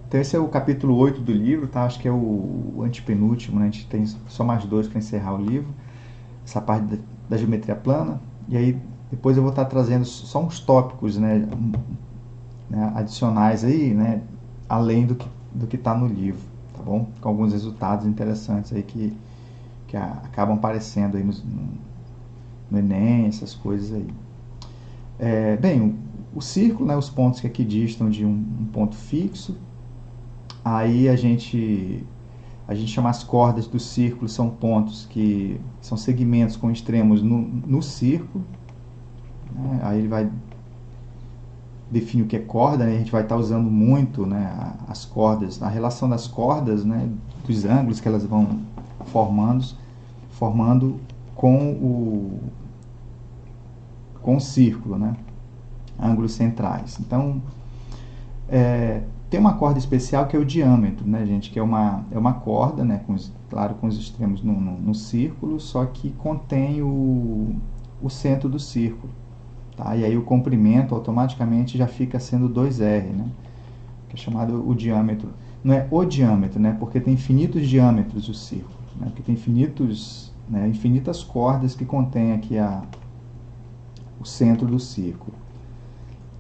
Então esse é o capítulo 8 do livro, tá? Acho que é o antepenúltimo, né? A gente tem só mais dois para encerrar o livro. Essa parte da geometria plana. E aí depois eu vou estar trazendo só uns tópicos, né, adicionais aí, né, além do que está no livro, tá bom? Com alguns resultados interessantes aí que acabam aparecendo aí no Enem, essas coisas aí. Bem, o círculo, né, os pontos que aqui distam de um ponto fixo. Aí a gente chama as cordas do círculo, são pontos que são segmentos com extremos no círculo, né? Aí ele vai definir o que é corda, né? A gente vai estar usando muito, né, as cordas, a relação das cordas, né, dos ângulos que elas vão formando com o círculo, né, ângulos centrais. Então, tem uma corda especial que é o diâmetro, né, gente, que é uma corda, né, claro, com os extremos no círculo, só que contém o centro do círculo. Tá? E aí o comprimento automaticamente já fica sendo 2R, né? Que é chamado o diâmetro. Não é o diâmetro, né? Porque tem infinitos diâmetros o círculo, né? Porque tem infinitas cordas que contém aqui o centro do círculo.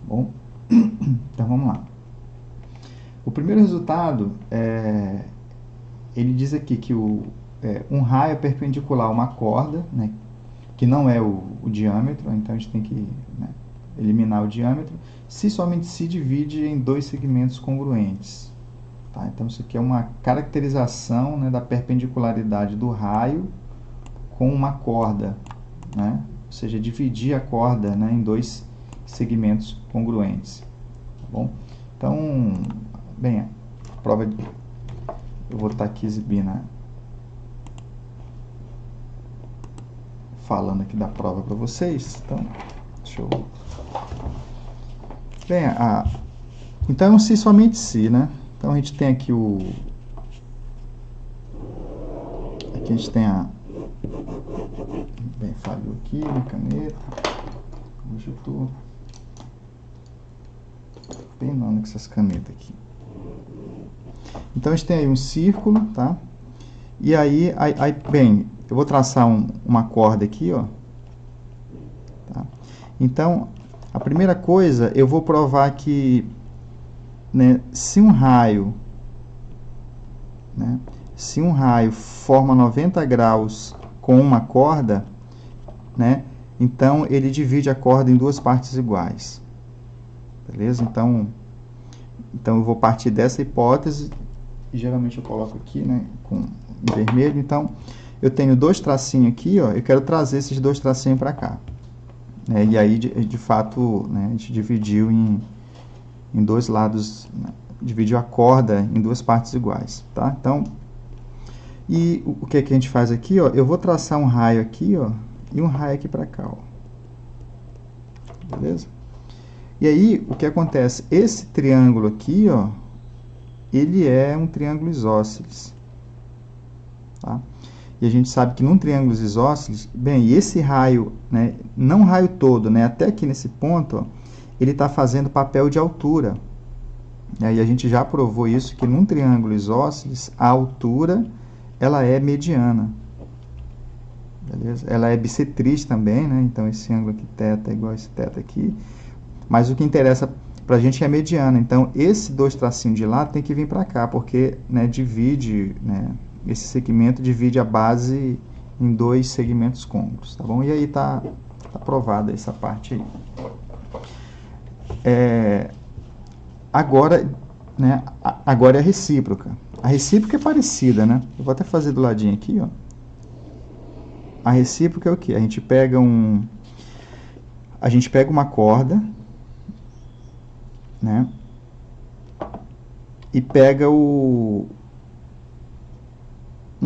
Bom, então vamos lá. O primeiro resultado, ele diz aqui que um raio é perpendicular a uma corda, né, que não é o diâmetro, então a gente tem que, né, eliminar o diâmetro, se somente se divide em dois segmentos congruentes. Tá? Então isso aqui é uma caracterização, né, da perpendicularidade do raio com uma corda, né? Ou seja, dividir a corda, né, em dois segmentos congruentes. Tá bom? Então, bem, a prova eu vou estar aqui exibindo, falando aqui da prova para vocês. Então, deixa eu... Bem, então é um se somente se, né? Então a gente tem aqui aqui a gente tem bem, falhou aqui na caneta. Hoje eu tô penando com essas canetas aqui. Então a gente tem aí um círculo, tá? E aí bem, eu vou traçar uma corda aqui, ó. Tá? Então, a primeira coisa, eu vou provar que, né, se um raio forma 90 graus com uma corda, né, então ele divide a corda em duas partes iguais. Beleza? Então eu vou partir dessa hipótese, e geralmente eu coloco aqui, né, com vermelho. Então, eu tenho dois tracinhos aqui, ó, eu quero trazer esses dois tracinhos para cá. E aí, de fato, né, a gente dividiu em dois lados, né, dividiu a corda em duas partes iguais, tá? Então, e o que é que a gente faz aqui, ó? Eu vou traçar um raio aqui, ó, e um raio aqui para cá, ó. Beleza? E aí, o que acontece? Esse triângulo aqui, ó, ele é um triângulo isósceles, tá? E a gente sabe que num triângulo isósceles, bem, esse raio, né, não o raio todo, né, até aqui nesse ponto, ó, ele está fazendo papel de altura. E aí a gente já provou isso, que num triângulo isósceles, a altura, ela é mediana. Beleza? Ela é bissetriz também, né? Então esse ângulo aqui, θ, é igual a esse θ aqui. Mas o que interessa para a gente é a mediana. Então esse dois tracinhos de lá tem que vir para cá, porque, né, divide, né, esse segmento divide a base em dois segmentos côncavos, tá bom? E aí tá provada essa parte aí. Agora, né, agora é a recíproca. A recíproca é parecida, né? Eu vou até fazer do ladinho aqui, ó. A recíproca é o quê? A gente pega uma corda, né? E pega um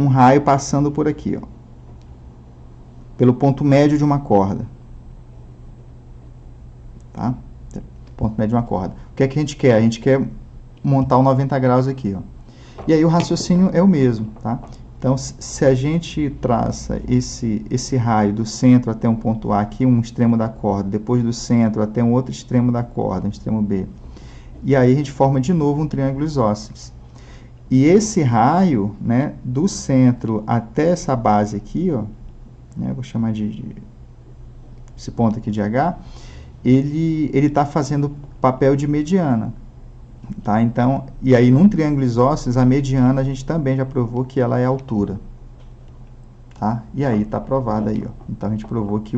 raio passando por aqui, ó, pelo ponto médio de uma corda, tá? Ponto médio de uma corda. O que é que a gente quer? A gente quer montar o 90 graus aqui, ó. E aí o raciocínio é o mesmo, tá? Então, se a gente traça esse raio do centro até um ponto A, aqui um extremo da corda, depois do centro até um outro extremo da corda, um extremo B, e aí a gente forma de novo um triângulo isósceles. E esse raio, né, do centro até essa base aqui, ó, né, vou chamar de esse ponto aqui de H, ele está fazendo papel de mediana. Tá? Então, e aí num triângulo isósceles, a mediana a gente também já provou que ela é a altura. Tá? E aí está provado aí, ó. Então a gente provou que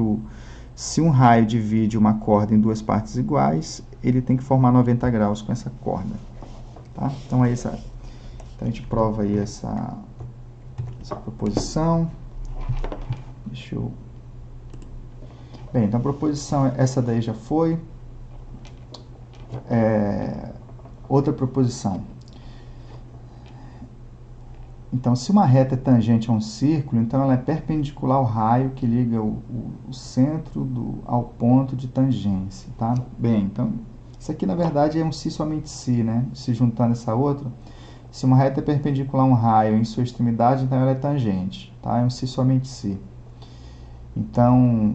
se um raio divide uma corda em duas partes iguais, ele tem que formar 90 graus com essa corda. Tá? Então, então a gente prova aí essa proposição. Deixa eu... Bem, então a proposição, essa daí já foi. Outra proposição. Então, se uma reta é tangente a um círculo, então ela é perpendicular ao raio que liga o centro ao ponto de tangência, tá? Bem, então, isso aqui na verdade é um se somente se, né? Se juntando essa outra, se uma reta é perpendicular a um raio em sua extremidade, então ela é tangente, tá? É um se somente se. Então,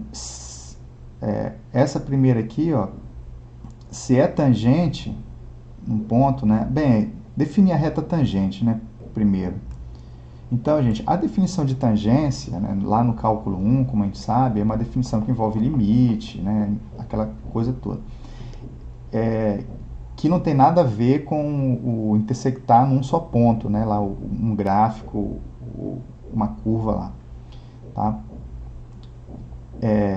essa primeira aqui, ó, se é tangente, um ponto, né? Bem, definir a reta tangente, né? Primeiro. Então, gente, a definição de tangência, né, lá no cálculo 1, como a gente sabe, é uma definição que envolve limite, né, aquela coisa toda. Que não tem nada a ver com o intersectar num só ponto, né, lá um gráfico, uma curva lá. Tá?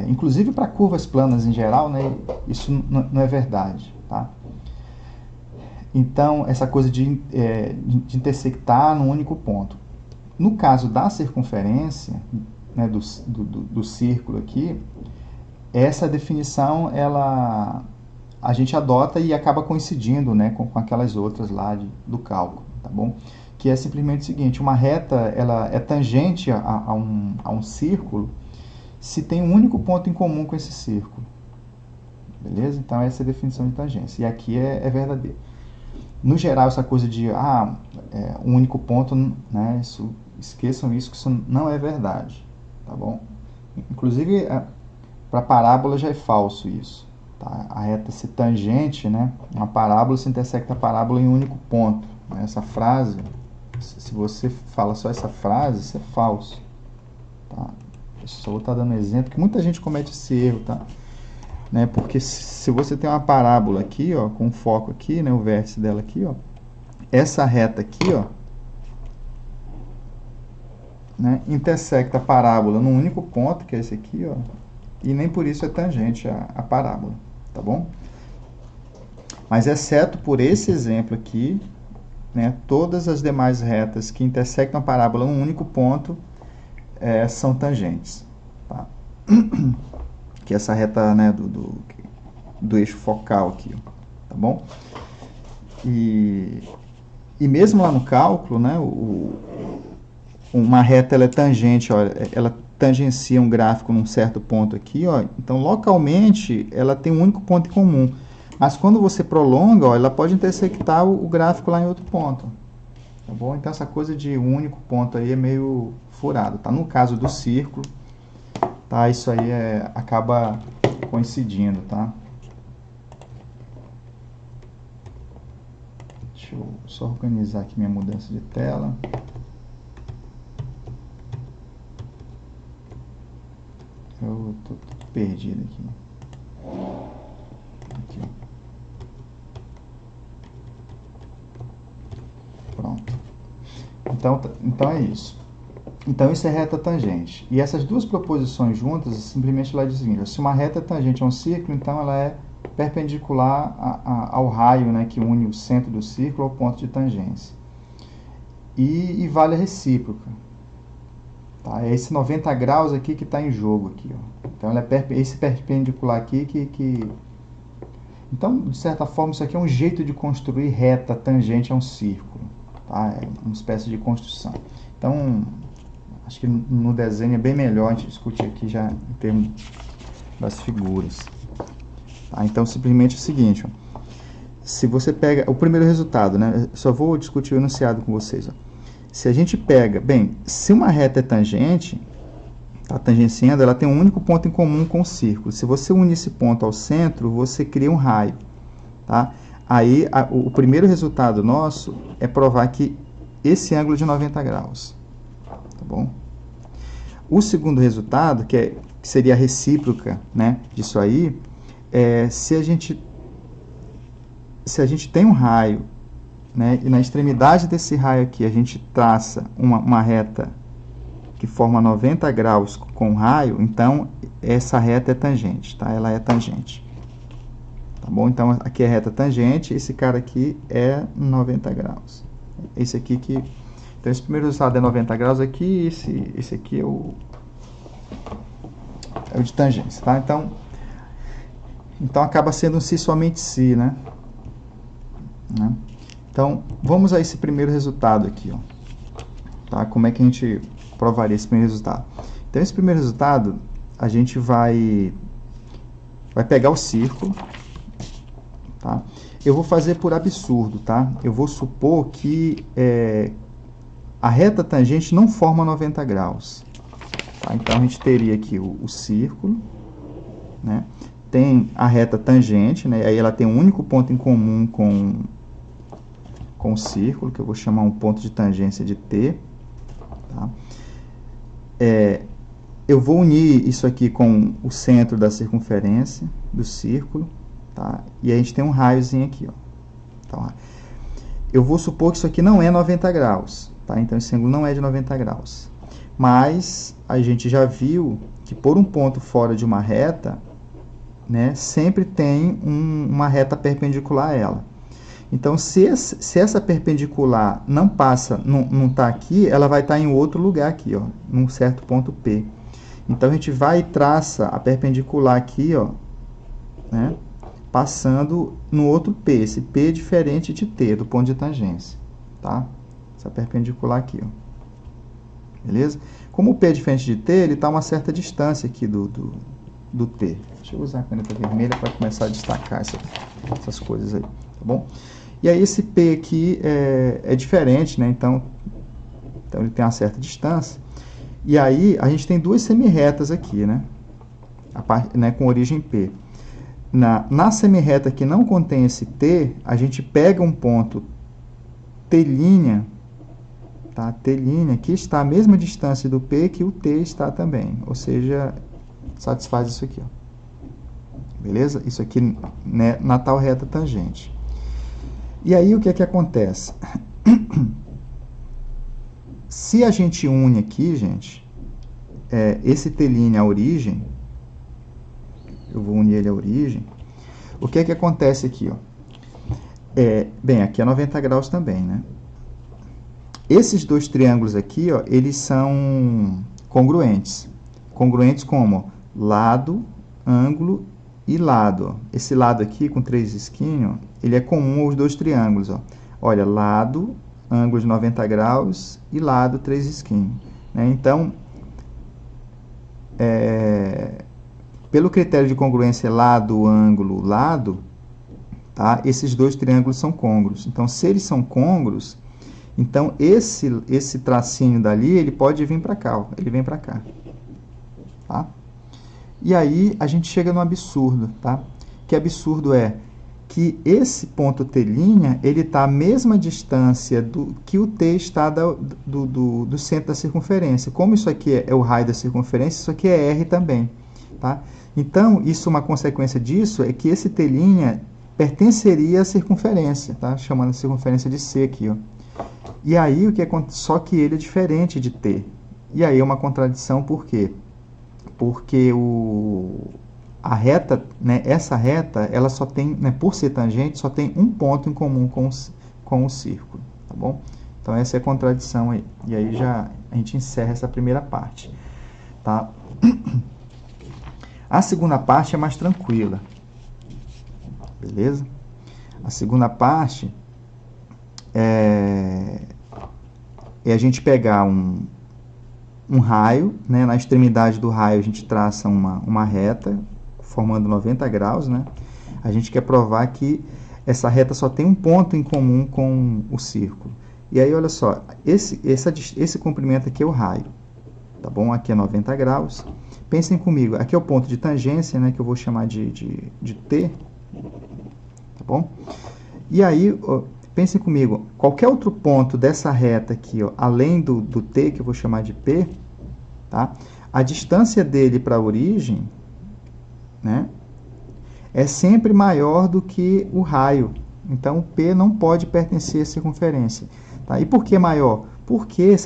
Inclusive para curvas planas em geral, né, isso não é verdade. Tá? Então, essa coisa de intersectar num único ponto. No caso da circunferência, né, do círculo aqui, essa definição a gente adota e acaba coincidindo, né, com aquelas outras lá do cálculo, tá bom? Que é simplesmente o seguinte: uma reta ela é tangente a um círculo se tem um único ponto em comum com esse círculo. Beleza? Então essa é a definição de tangência. E aqui é verdadeiro. No geral, essa coisa de um único ponto, né, esqueçam isso, que isso não é verdade, tá bom? Inclusive, para parábola já é falso isso. Tá? A reta ser tangente, né, uma parábola se intersecta a parábola em um único ponto. Né? Essa frase, se você fala só essa frase, isso é falso. Tá? Eu só vou estar dando um exemplo, que muita gente comete esse erro, tá? Né? Porque se você tem uma parábola aqui, ó, com foco aqui, né, o vértice dela aqui, ó, essa reta aqui, ó, né, intersecta a parábola num único ponto, que é esse aqui, ó, e nem por isso é tangente a parábola, tá bom? Mas exceto por esse exemplo aqui, né, todas as demais retas que intersectam a parábola num único ponto são tangentes, tá? Que é essa reta, né, do eixo focal aqui, tá bom? E mesmo lá no cálculo, né, uma reta ela é tangente, ó, ela tangencia um gráfico num certo ponto aqui, ó, então localmente ela tem um único ponto em comum. Mas quando você prolonga, ó, ela pode intersectar o gráfico lá em outro ponto, tá bom? Então essa coisa de um único ponto aí é meio furado, tá? No caso do círculo, tá? Isso aí acaba coincidindo, tá? Deixa eu só organizar aqui minha mudança de tela. Eu tô perdido aqui. Pronto. Então é isso. Então isso é reta tangente. E essas duas proposições juntas, simplesmente ela diz o seguinte: se uma reta é tangente a um círculo, então ela é perpendicular ao raio, né, que une o centro do círculo ao ponto de tangência. E vale a recíproca. Tá? É esse 90 graus aqui que está em jogo. Aqui, ó. Então ela esse perpendicular aqui que... Então, de certa forma, isso aqui é um jeito de construir reta tangente a um círculo. Tá? É uma espécie de construção. Então, acho que no desenho é bem melhor a gente discutir aqui já em termos das figuras. Tá? Então, simplesmente é o seguinte, ó. Se você pega o primeiro resultado, né? Só vou discutir o enunciado com vocês. Ó. Se a gente pega, bem, se uma reta é tangente, tá tangenciando, ela tem um único ponto em comum com o círculo. Se você unir esse ponto ao centro, você cria um raio. Tá? Aí, o primeiro resultado nosso é provar que esse ângulo é de 90 graus. Tá bom? O segundo resultado, que seria a recíproca, né, disso aí, se a gente tem um raio, né, e na extremidade desse raio aqui a gente traça uma reta que forma 90 graus com o raio, então essa reta é tangente, tá? Ela é tangente. Tá bom? Então aqui é reta tangente, esse cara aqui é 90 graus. Esse aqui que... Então esse primeiro resultado é 90 graus aqui, esse aqui é o de tangência, tá? Então acaba sendo um si somente si, né? Então, vamos a esse primeiro resultado aqui, ó. Tá? Como é que a gente provaria esse primeiro resultado? Então, esse primeiro resultado, a gente vai pegar o círculo, tá? Eu vou fazer por absurdo, tá? Eu vou supor que a reta tangente não forma 90 graus. Tá? Então, a gente teria aqui o círculo, né? Tem a reta tangente, né? Aí ela tem um único ponto em comum com o círculo, que eu vou chamar um ponto de tangência de T. Tá? Eu vou unir isso aqui com o centro da circunferência do círculo, tá? E a gente tem um raiozinho aqui, ó. Então, eu vou supor que isso aqui não é 90 graus, tá? Então, esse ângulo não é de 90 graus. Mas a gente já viu que por um ponto fora de uma reta, né, sempre tem uma reta perpendicular a ela. Então, se essa perpendicular não passa, não está aqui, ela vai estar em outro lugar aqui, ó, num certo ponto P. Então, a gente vai e traça a perpendicular aqui, ó, né, passando no outro P. Esse P é diferente de T, do ponto de tangência, tá? Essa perpendicular aqui, ó. Beleza? Como o P é diferente de T, ele está a uma certa distância aqui do T. Deixa eu usar a caneta vermelha para começar a destacar essas coisas aí, tá bom? E aí esse P aqui é diferente, né? Então ele tem uma certa distância. E aí a gente tem duas semirretas aqui, né? Com origem P. Na semirreta que não contém esse T, a gente pega um ponto T', tá? T' que está à mesma distância do P que o T está também. Ou seja, satisfaz isso aqui, ó. Beleza? Isso aqui, né, na tal reta tangente. E aí, o que é que acontece? Se a gente une aqui, gente, esse T' à origem, eu vou unir ele à origem, o que é que acontece aqui, ó? Bem, aqui é 90 graus também, né? Esses dois triângulos aqui, ó, eles são congruentes. Congruentes como lado, ângulo e lado. Ó. Esse lado aqui, com 3 esquinhos, ele é comum aos dois triângulos. Ó. Olha, lado, ângulo de 90 graus e lado, 3 esquinhos. Né? Então, pelo critério de congruência lado, ângulo, lado, tá? Esses dois triângulos são côngruos. Então, se eles são côngruos, então esse tracinho dali, ele pode vir para cá. Ó. Ele vem para cá. Tá? E aí a gente chega no absurdo, tá? Que absurdo é que esse ponto T', ele está à mesma distância que o T está do centro da circunferência. Como isso aqui é o raio da circunferência, isso aqui é R também, tá? Então, uma consequência disso é que esse T' pertenceria à circunferência, tá? Chamando a circunferência de C aqui, ó. E aí, só que ele é diferente de T. E aí é uma contradição, por quê? Porque a reta, né, essa reta, ela só tem, né, por ser tangente, só tem um ponto em comum com o círculo, tá bom? Então, essa é a contradição aí. E aí a gente encerra essa primeira parte, tá? A segunda parte é mais tranquila, beleza? A segunda parte é a gente pegar um raio, né? Na extremidade do raio a gente traça uma reta, formando 90 graus, né? A gente quer provar que essa reta só tem um ponto em comum com o círculo. E aí, olha só, esse comprimento aqui é o raio, tá bom? Aqui é 90 graus. Pensem comigo, aqui é o ponto de tangência, né? Que eu vou chamar de T, tá bom? E aí, ó, pensem comigo, qualquer outro ponto dessa reta aqui, ó, além do T, que eu vou chamar de P, tá? A distância dele para a origem, né, é sempre maior do que o raio. Então, o P não pode pertencer à circunferência. Tá? E por que maior? Porque,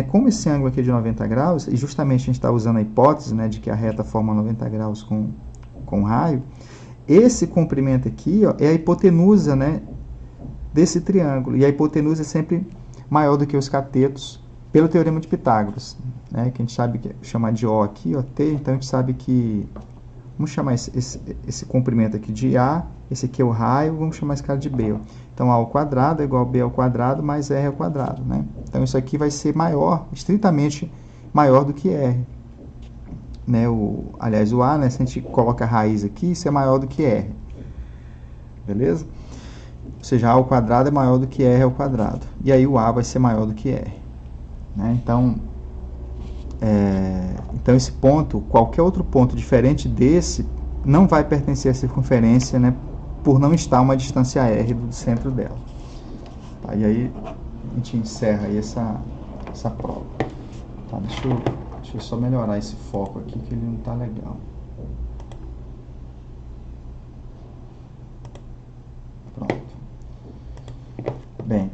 como esse ângulo aqui é de 90 graus, e justamente a gente está usando a hipótese, né, de que a reta forma 90 graus com o raio, esse comprimento aqui, ó, é a hipotenusa, né, desse triângulo. E a hipotenusa é sempre maior do que os catetos, pelo teorema de Pitágoras, né, que a gente sabe chamar de O aqui, ó, T, então a gente sabe que vamos chamar esse comprimento aqui de A, esse aqui é o raio, vamos chamar esse cara de B. Ó. Então, A ao quadrado é igual a B ao quadrado mais R ao quadrado. Né? Então, isso aqui vai ser maior, estritamente maior do que R. Né? Aliás, o A, né, se a gente coloca a raiz aqui, isso é maior do que R. Beleza? Ou seja, A ao quadrado é maior do que R ao quadrado. E aí o A vai ser maior do que R. Né? Então, esse ponto, qualquer outro ponto diferente desse, não vai pertencer à circunferência, né, por não estar uma distância R do centro dela. Tá, e aí a gente encerra aí essa prova. Tá, deixa eu só melhorar esse foco aqui, que ele não está legal. Pronto. Bem,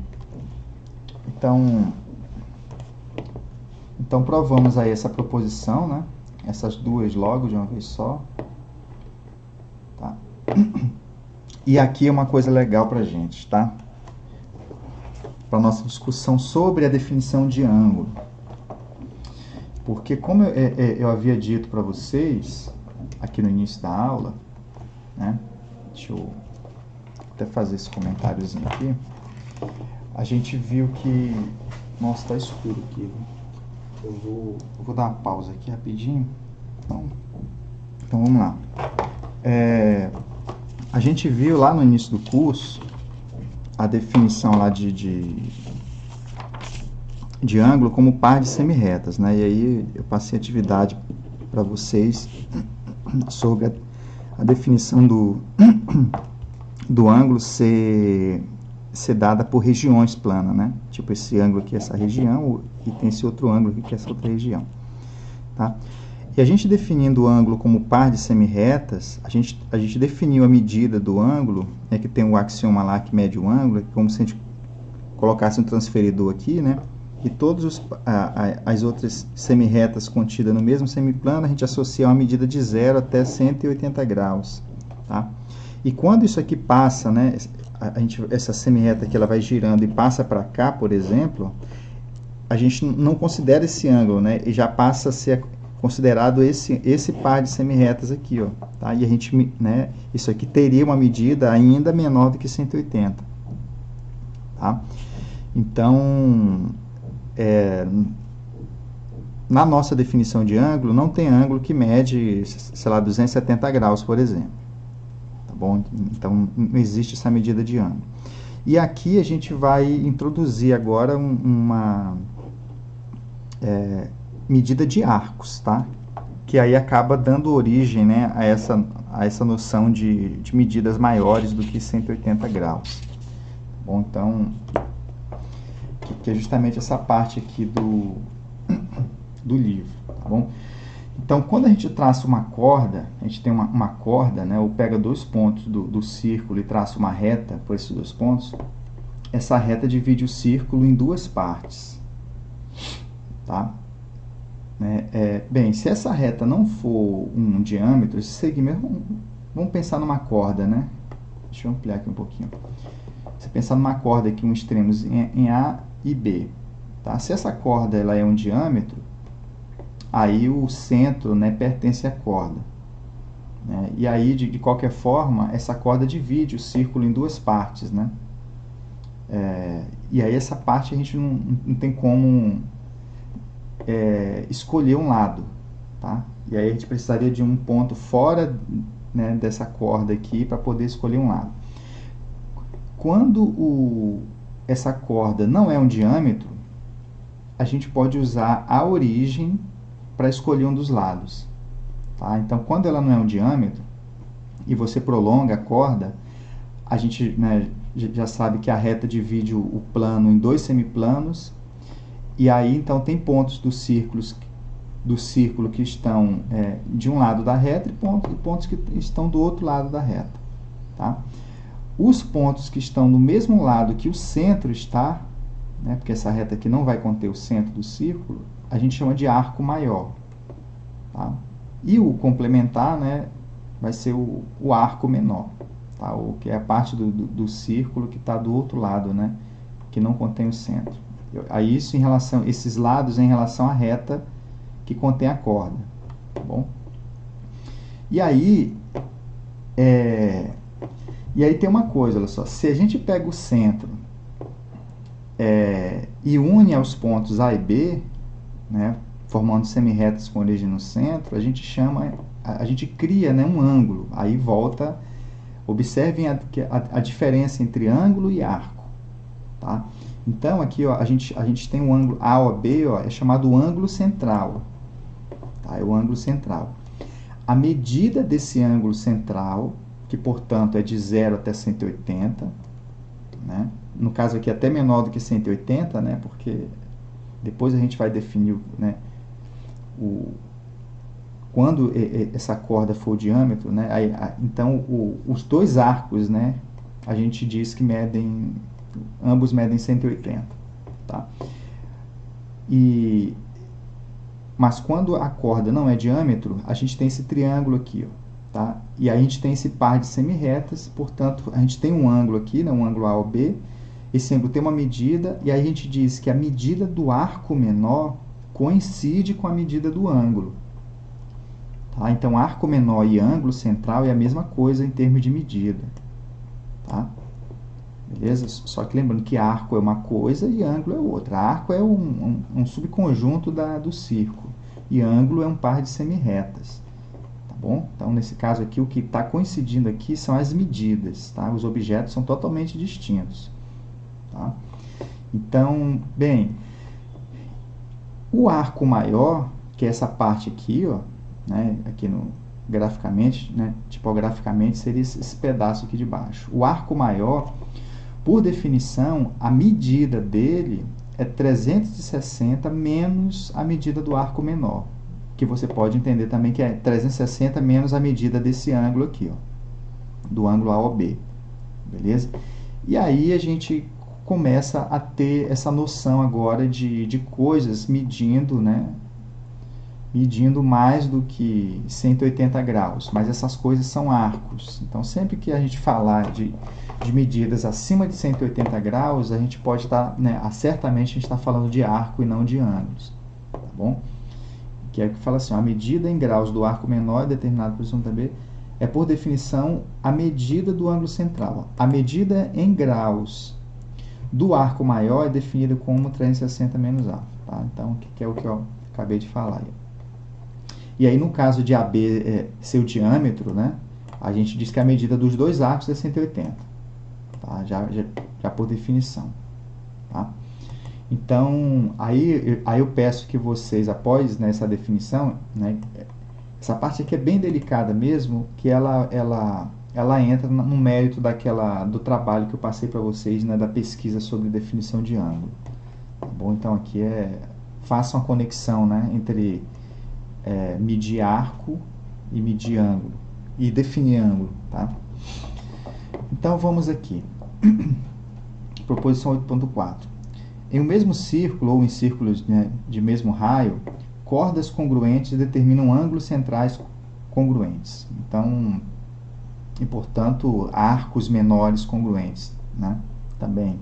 então provamos aí essa proposição, né? Essas duas logo de uma vez só. Tá? E aqui é uma coisa legal pra gente, tá? Para nossa discussão sobre a definição de ângulo. Porque como eu havia dito para vocês aqui no início da aula, né? Deixa eu até fazer esse comentáriozinho aqui. A gente viu que... Nossa, tá escuro aqui, viu? Eu vou dar uma pausa aqui rapidinho. Então vamos lá. A gente viu lá no início do curso a definição lá de ângulo como par de semirretas, né? E aí eu passei atividade para vocês sobre a definição do ângulo ser dada por regiões planas, né? Tipo esse ângulo aqui, essa região, e tem esse outro ângulo aqui, que é essa outra região. Tá? E a gente definindo o ângulo como par de semirretas, a gente definiu a medida do ângulo, né, que tem o axioma lá que mede o ângulo, como se a gente colocasse um transferidor aqui, né? E todas as outras semirretas contidas no mesmo semiplano, a gente associa uma medida de 0 até 180 graus. Tá? E quando isso aqui passa, né, essa semirreta aqui ela vai girando e passa para cá, por exemplo, a gente não considera esse ângulo, né, e já passa a ser considerado esse par de semirretas aqui, ó, tá? E a gente, né, isso aqui teria uma medida ainda menor do que 180. Tá? Então, na nossa definição de ângulo, não tem ângulo que mede, sei lá, 270 graus, por exemplo. Tá bom? Então, não existe essa medida de ângulo. E aqui a gente vai introduzir agora uma medida de arcos, tá? Que aí acaba dando origem, né, a essa noção de medidas maiores do que 180 graus. Tá bom? Então, que é justamente essa parte aqui do livro, tá bom? Então, quando a gente traça uma corda, a gente tem uma corda, né, ou pega dois pontos do círculo e traça uma reta por esses dois pontos, essa reta divide o círculo em duas partes, tá? Bem, se essa reta não for um diâmetro, esse segmento, vamos pensar numa corda, né? Deixa eu ampliar aqui um pouquinho. Você pensar numa corda aqui, um extremo em A e B, tá? Se essa corda ela é um diâmetro, aí o centro, né, pertence à corda, né? E aí, de qualquer forma, essa corda divide o círculo em duas partes, né? E aí essa parte a gente não tem como escolher um lado, tá? E aí a gente precisaria de um ponto fora, né, dessa corda aqui para poder escolher um lado. Quando essa corda não é um diâmetro, a gente pode usar a origem para escolher um dos lados. Tá? Então, quando ela não é um diâmetro e você prolonga a corda, a gente, né, já sabe que a reta divide o plano em dois semiplanos, e aí então tem pontos do círculo que estão de um lado da reta e pontos que estão do outro lado da reta. Tá? Os pontos que estão no mesmo lado que o centro está, né, porque essa reta aqui não vai conter o centro do círculo, a gente chama de arco maior. Tá? E o complementar, né, vai ser o arco menor, tá? O que é a parte do círculo que está do outro lado, né, que não contém o centro. Aí isso em relação, esses lados em relação à reta que contém a corda, tá bom? E aí tem uma coisa, olha só, se a gente pega o centro e une aos pontos A e B, né, formando semirretas com origem no centro, a gente cria, né, um ângulo. Aí volta, observem a diferença entre ângulo e arco. Tá? Então aqui ó, a gente tem um ângulo A ou B, ó, é chamado ângulo central. Tá? É o ângulo central. A medida desse ângulo central, que portanto é de 0 até 180, né? No caso aqui até menor do que 180, né? Porque depois a gente vai definir, né, quando essa corda for o diâmetro, né? Então os dois arcos, né, a gente diz que ambos medem 180. Tá? Mas quando a corda não é diâmetro, a gente tem esse triângulo aqui, ó, tá? E aí a gente tem esse par de semirretas, portanto, a gente tem um ângulo aqui, né, um ângulo A ou B. Esse ângulo tem uma medida, e aí a gente diz que a medida do arco menor coincide com a medida do ângulo. Tá? Então, arco menor e ângulo central é a mesma coisa em termos de medida. Tá? Beleza? Só que lembrando que arco é uma coisa e ângulo é outra. Arco é um subconjunto do círculo, e ângulo é um par de semirretas. Tá bom? Então, nesse caso aqui, o que está coincidindo aqui são as medidas. Tá? Os objetos são totalmente distintos. Tá? Então, bem, o arco maior, que é essa parte aqui, ó, né, aqui graficamente, né, tipograficamente, seria esse pedaço aqui de baixo. O arco maior, por definição, a medida dele é 360 menos a medida do arco menor, que você pode entender também que é 360 menos a medida desse ângulo aqui, ó, do ângulo A ou B. Beleza? E aí a gente começa a ter essa noção agora de coisas medindo, né, medindo mais do que 180 graus, mas essas coisas são arcos. Então, sempre que a gente falar de medidas acima de 180 graus, a gente pode estar, né, certamente a gente está falando de arco e não de ângulos, tá bom? Que é o que fala assim, ó, a medida em graus do arco menor determinado por posição B é, por definição, a medida do ângulo central. A medida em graus do arco maior é definida como 360 menos A. Tá? Então, que é o que eu acabei de falar. E aí, no caso de AB ser o diâmetro, né, a gente diz que a medida dos dois arcos é 180. Tá? Já por definição. Tá? Então, aí eu peço que vocês, após, né, essa definição, né, essa parte aqui é bem delicada mesmo, que ela entra no mérito do trabalho que eu passei para vocês, né, da pesquisa sobre definição de ângulo. Tá bom? Então, aqui façam a conexão, né, entre medir arco e medir ângulo, e definir ângulo. Tá? Então, vamos aqui. Proposição 8.4. Em um mesmo círculo, ou em círculos, né, de mesmo raio, cordas congruentes determinam ângulos centrais congruentes. Então, e portanto, arcos menores congruentes, né? Também,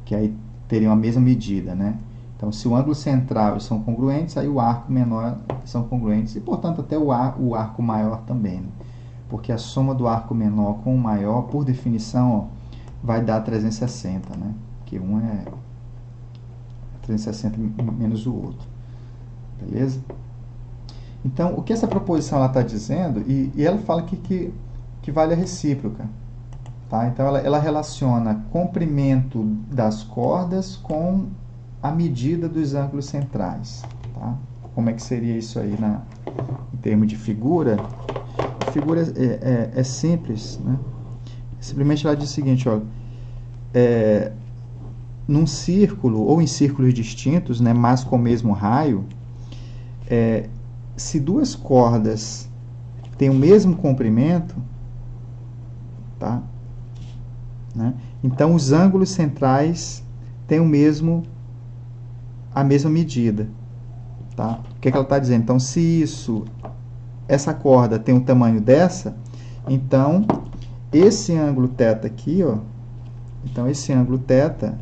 que aí teriam a mesma medida, né? Então, se o ângulo central são congruentes, aí o arco menor são congruentes, e portanto até o arco maior também, né? Porque a soma do arco menor com o maior, por definição, ó, vai dar 360, né? Porque um é 360 menos o outro. Beleza? Então, o que essa proposição está dizendo, e ela fala que vale a recíproca. Tá? Então, ela relaciona comprimento das cordas com a medida dos ângulos centrais. Tá? Como é que seria isso aí em termos de figura? A figura é simples. Né? Simplesmente ela diz o seguinte, ó, num círculo ou em círculos distintos, né, mas com o mesmo raio, se duas cordas têm o mesmo comprimento, tá? Né? Então os ângulos centrais têm a mesma medida. Tá? O que ela está dizendo? Então, se essa corda tem o tamanho dessa, então esse ângulo θ aqui, ó, então esse ângulo θ,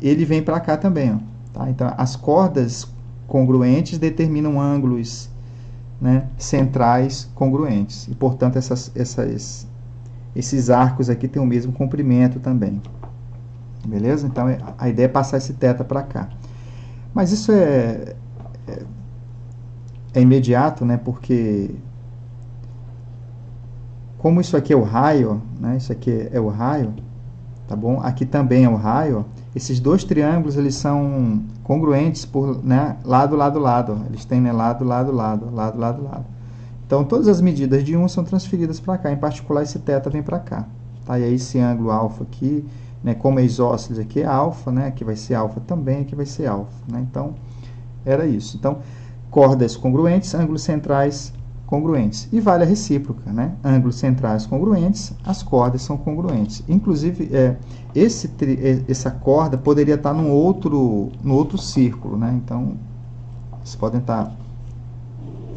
ele vem para cá também. Ó, tá? Então, as cordas congruentes determinam ângulos, né, centrais congruentes. E, portanto, esses arcos aqui têm o mesmo comprimento também. Beleza? Então, a ideia é passar esse θ para cá. Mas isso é imediato, né? Porque como isso aqui é o raio, né? Isso aqui é o raio, tá bom? Aqui também é o raio. Esses dois triângulos, eles são congruentes por, né, lado, lado, lado. Eles têm, né, lado, lado, lado, lado, lado, lado. Então, todas as medidas de um são transferidas para cá. Em particular, esse θ vem para cá. Tá? E aí, esse ângulo alfa aqui, né, como é isósceles aqui é alfa, né? Aqui vai ser alfa também, aqui vai ser alfa. Né? Então, era isso. Então, cordas congruentes, ângulos centrais congruentes. E vale a recíproca, né? Ângulos centrais congruentes, as cordas são congruentes. Inclusive, essa corda poderia estar no outro círculo, né? Então, vocês podem estar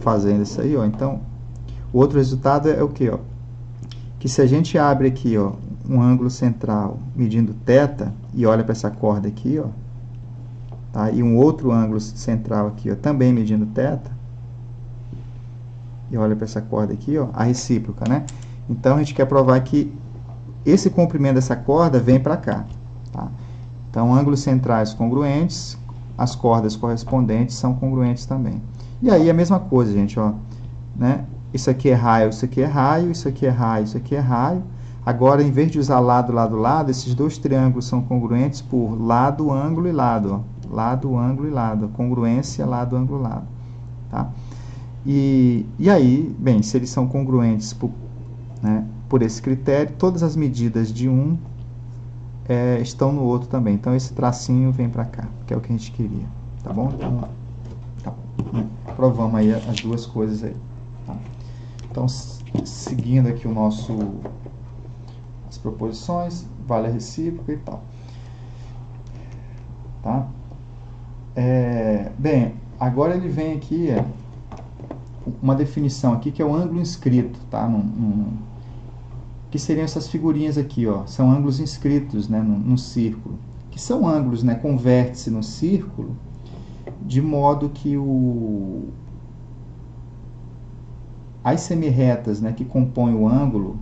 fazendo isso aí, ó. Então, o outro resultado é o quê, ó? Que se a gente abre aqui, ó, um ângulo central medindo θ e olha para essa corda aqui, ó, tá? E um outro ângulo central aqui, ó, também medindo θ, e olha para essa corda aqui, ó, a recíproca, né? Então, a gente quer provar que esse comprimento dessa corda vem para cá, tá? Então, ângulos centrais congruentes, as cordas correspondentes são congruentes também. E aí, a mesma coisa, gente, ó, né? Isso aqui é raio, isso aqui é raio, isso aqui é raio, isso aqui é raio. Agora, em vez de usar lado, lado, lado, esses dois triângulos são congruentes por lado, ângulo e lado, ó. Lado, ângulo e lado. Congruência, lado, ângulo, lado. Tá? E aí, bem, se eles são congruentes por esse critério, todas as medidas de um estão no outro também. Então, esse tracinho vem para cá, que é o que a gente queria. Tá bom? Então, tá bom. Provamos aí as duas coisas aí. Tá? Então, seguindo aqui as proposições, vale a recíproca e tal. Tá? Bem, agora ele vem aqui uma definição aqui que é o ângulo inscrito, tá? Que seriam essas figurinhas aqui, ó, são ângulos inscritos, né, num círculo, que são ângulos, né, com vértice no círculo, de modo que as semirretas, né, que compõem o ângulo,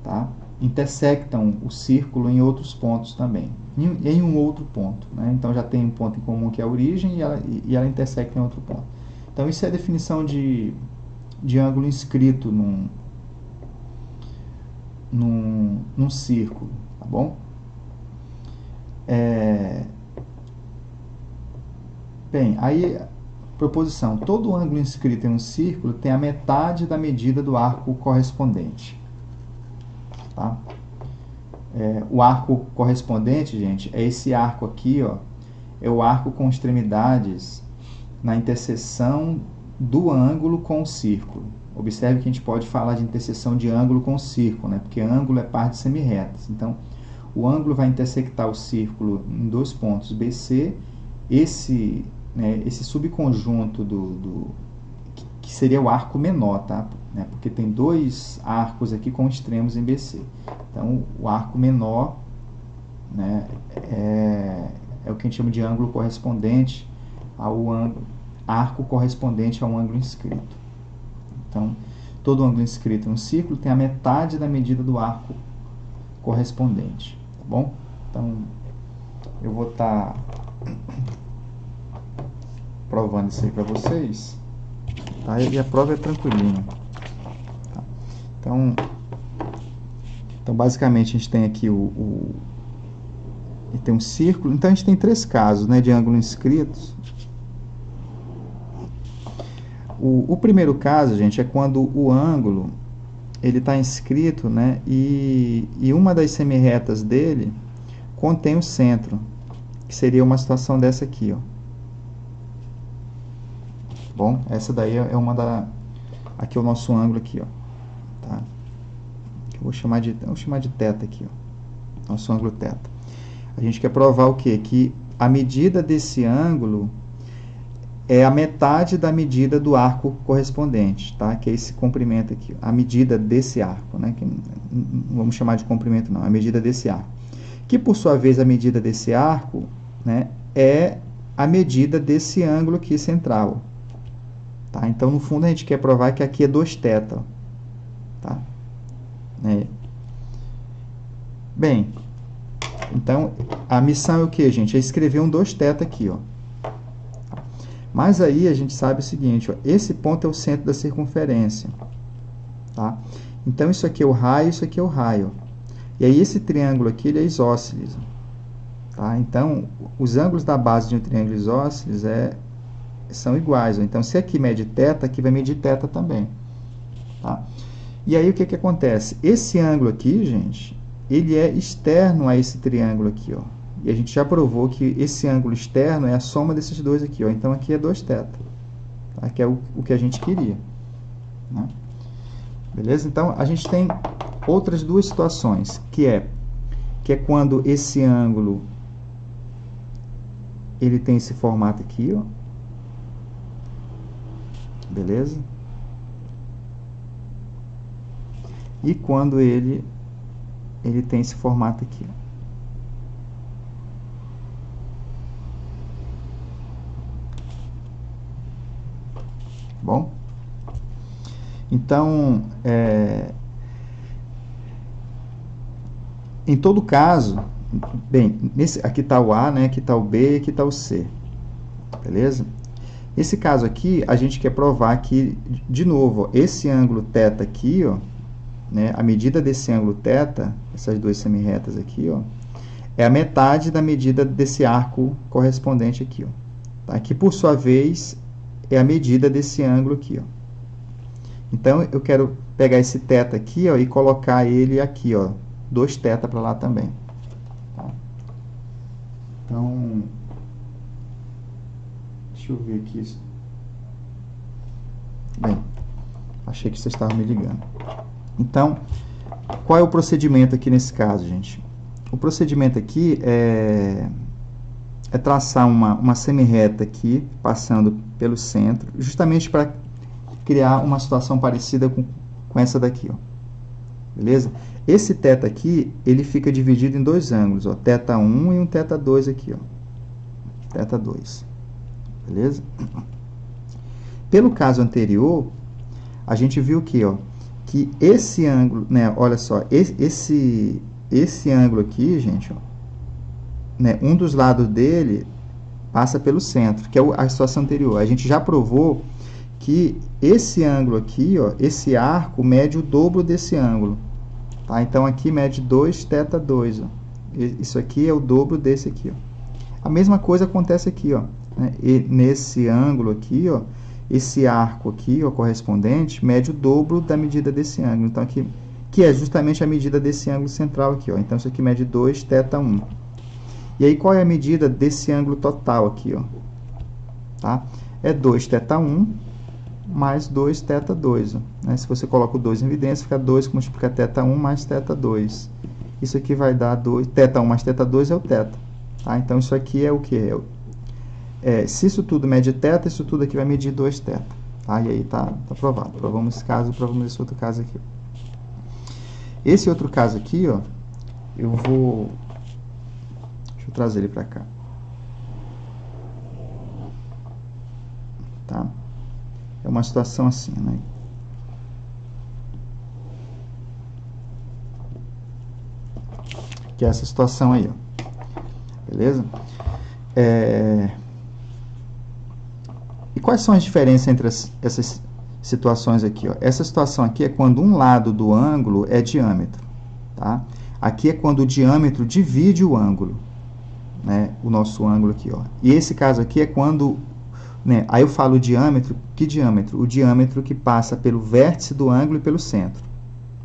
tá, intersectam o círculo em outros pontos também, em um outro ponto, né? Então já tem um ponto em comum que é a origem e ela intersecta em outro ponto. Então isso é a definição de ângulo inscrito num círculo, tá bom? Bem, aí proposição, todo ângulo inscrito em um círculo tem a metade da medida do arco correspondente. Tá? O arco correspondente, gente, é esse arco aqui, ó, é o arco com extremidades na interseção do ângulo com o círculo. Observe que a gente pode falar de interseção de ângulo com o círculo, né? Porque ângulo é par de semirretas. Então, o ângulo vai intersectar o círculo em dois pontos BC. Esse subconjunto que seria o arco menor, tá? Porque tem dois arcos aqui com extremos em BC. Então, o arco menor, né, é o que a gente chama de ângulo correspondente ao arco correspondente ao ângulo inscrito. Então, todo ângulo inscrito no círculo tem a metade da medida do arco correspondente, tá bom? Então, eu vou estar provando isso aí para vocês, tá? E a prova é tranquilinha. Tá? Então, basicamente, a gente tem aqui tem um círculo. Então, a gente tem três casos, né, de ângulo inscritos. O primeiro caso, gente, é quando o ângulo ele está inscrito, né, e uma das semirretas dele contém o centro, que seria uma situação dessa aqui, ó. Bom, essa daí é uma da... Aqui é o nosso ângulo aqui, ó. Tá? Eu vou chamar de θ aqui, ó. Nosso ângulo θ. A gente quer provar o quê? Que a medida desse ângulo é a metade da medida do arco correspondente, tá? Que é esse comprimento aqui, a medida desse arco, né? Que não vamos chamar de comprimento não, a medida desse arco. Que por sua vez a medida desse arco, né, é a medida desse ângulo aqui central. Tá? Então no fundo a gente quer provar que aqui é 2θ, tá? Bem, então a missão é o que, gente? É escrever um 2θ aqui, ó. Mas aí a gente sabe o seguinte, ó, esse ponto é o centro da circunferência, tá? Então isso aqui é o raio, isso aqui é o raio. E aí esse triângulo aqui, ele é isósceles, tá? Então os ângulos da base de um triângulo isósceles são iguais, ó. Então se aqui mede θ, aqui vai medir θ também, tá? E aí o que acontece? Esse ângulo aqui, gente, ele é externo a esse triângulo aqui, ó. E a gente já provou que esse ângulo externo é a soma desses dois aqui, ó. Então aqui é 2θ, tá? Que é o que a gente queria, né? Beleza? Então a gente tem outras duas situações, que é quando esse ângulo ele tem esse formato aqui, ó. Beleza? E quando ele tem esse formato aqui, ó. Bom, então, em todo caso, bem, aqui está o A, né, aqui está o B e aqui está o C, beleza? Nesse caso aqui, a gente quer provar que, de novo, ó, esse ângulo θ aqui, ó, né, a medida desse ângulo θ, essas duas semirretas aqui, ó, é a metade da medida desse arco correspondente aqui, ó, tá? Que, por sua vez, é a medida desse ângulo aqui, ó. Então, eu quero pegar esse θ aqui, ó, e colocar ele aqui, ó, 2θ para lá também, tá? Então, deixa eu ver aqui. Bem, achei que vocês estavam me ligando. Então, qual é o procedimento aqui nesse caso, gente? O procedimento aqui é traçar uma semirreta aqui, passando pelo centro, justamente para criar uma situação parecida com essa daqui, ó. Beleza? Esse θ aqui, ele fica dividido em dois ângulos, ó, θ1 e um θ2 aqui, ó. θ2. Beleza? Pelo caso anterior, a gente viu que, ó, que esse ângulo, né, olha só, esse ângulo aqui, gente, ó, né, um dos lados dele passa pelo centro, que é a situação anterior. A gente já provou que esse ângulo aqui, ó, esse arco mede o dobro desse ângulo, tá? Então aqui mede 2θ2, ó. Isso aqui é o dobro desse aqui, ó. A mesma coisa acontece aqui, ó, né? E nesse ângulo aqui, ó, esse arco aqui, ó, correspondente, mede o dobro da medida desse ângulo. Então aqui, que é justamente a medida desse ângulo central aqui, ó. Então isso aqui mede 2θ1. E aí, qual é a medida desse ângulo total aqui, ó? Tá? É 2θ1 mais 2θ2. Ó, né? Se você coloca o 2 em evidência, fica 2 que multiplica θ1 mais θ2. Isso aqui vai dar 2. θ1 mais θ2 é o θ. Tá? Então, isso aqui é o quê? Se isso tudo mede θ, isso tudo aqui vai medir 2θ. Tá? E aí tá provado. Provamos esse caso, provamos esse outro caso aqui. Esse outro caso aqui, ó, eu vou trazer ele para cá, tá? É uma situação assim, né? Que é essa situação aí, ó. Beleza? E quais são as diferenças entre essas situações aqui, ó? Essa situação aqui é quando um lado do ângulo é diâmetro, tá? Aqui é quando o diâmetro divide o ângulo, né, o nosso ângulo aqui, ó. E esse caso aqui é quando, né, aí eu falo diâmetro, que diâmetro? O diâmetro que passa pelo vértice do ângulo e pelo centro,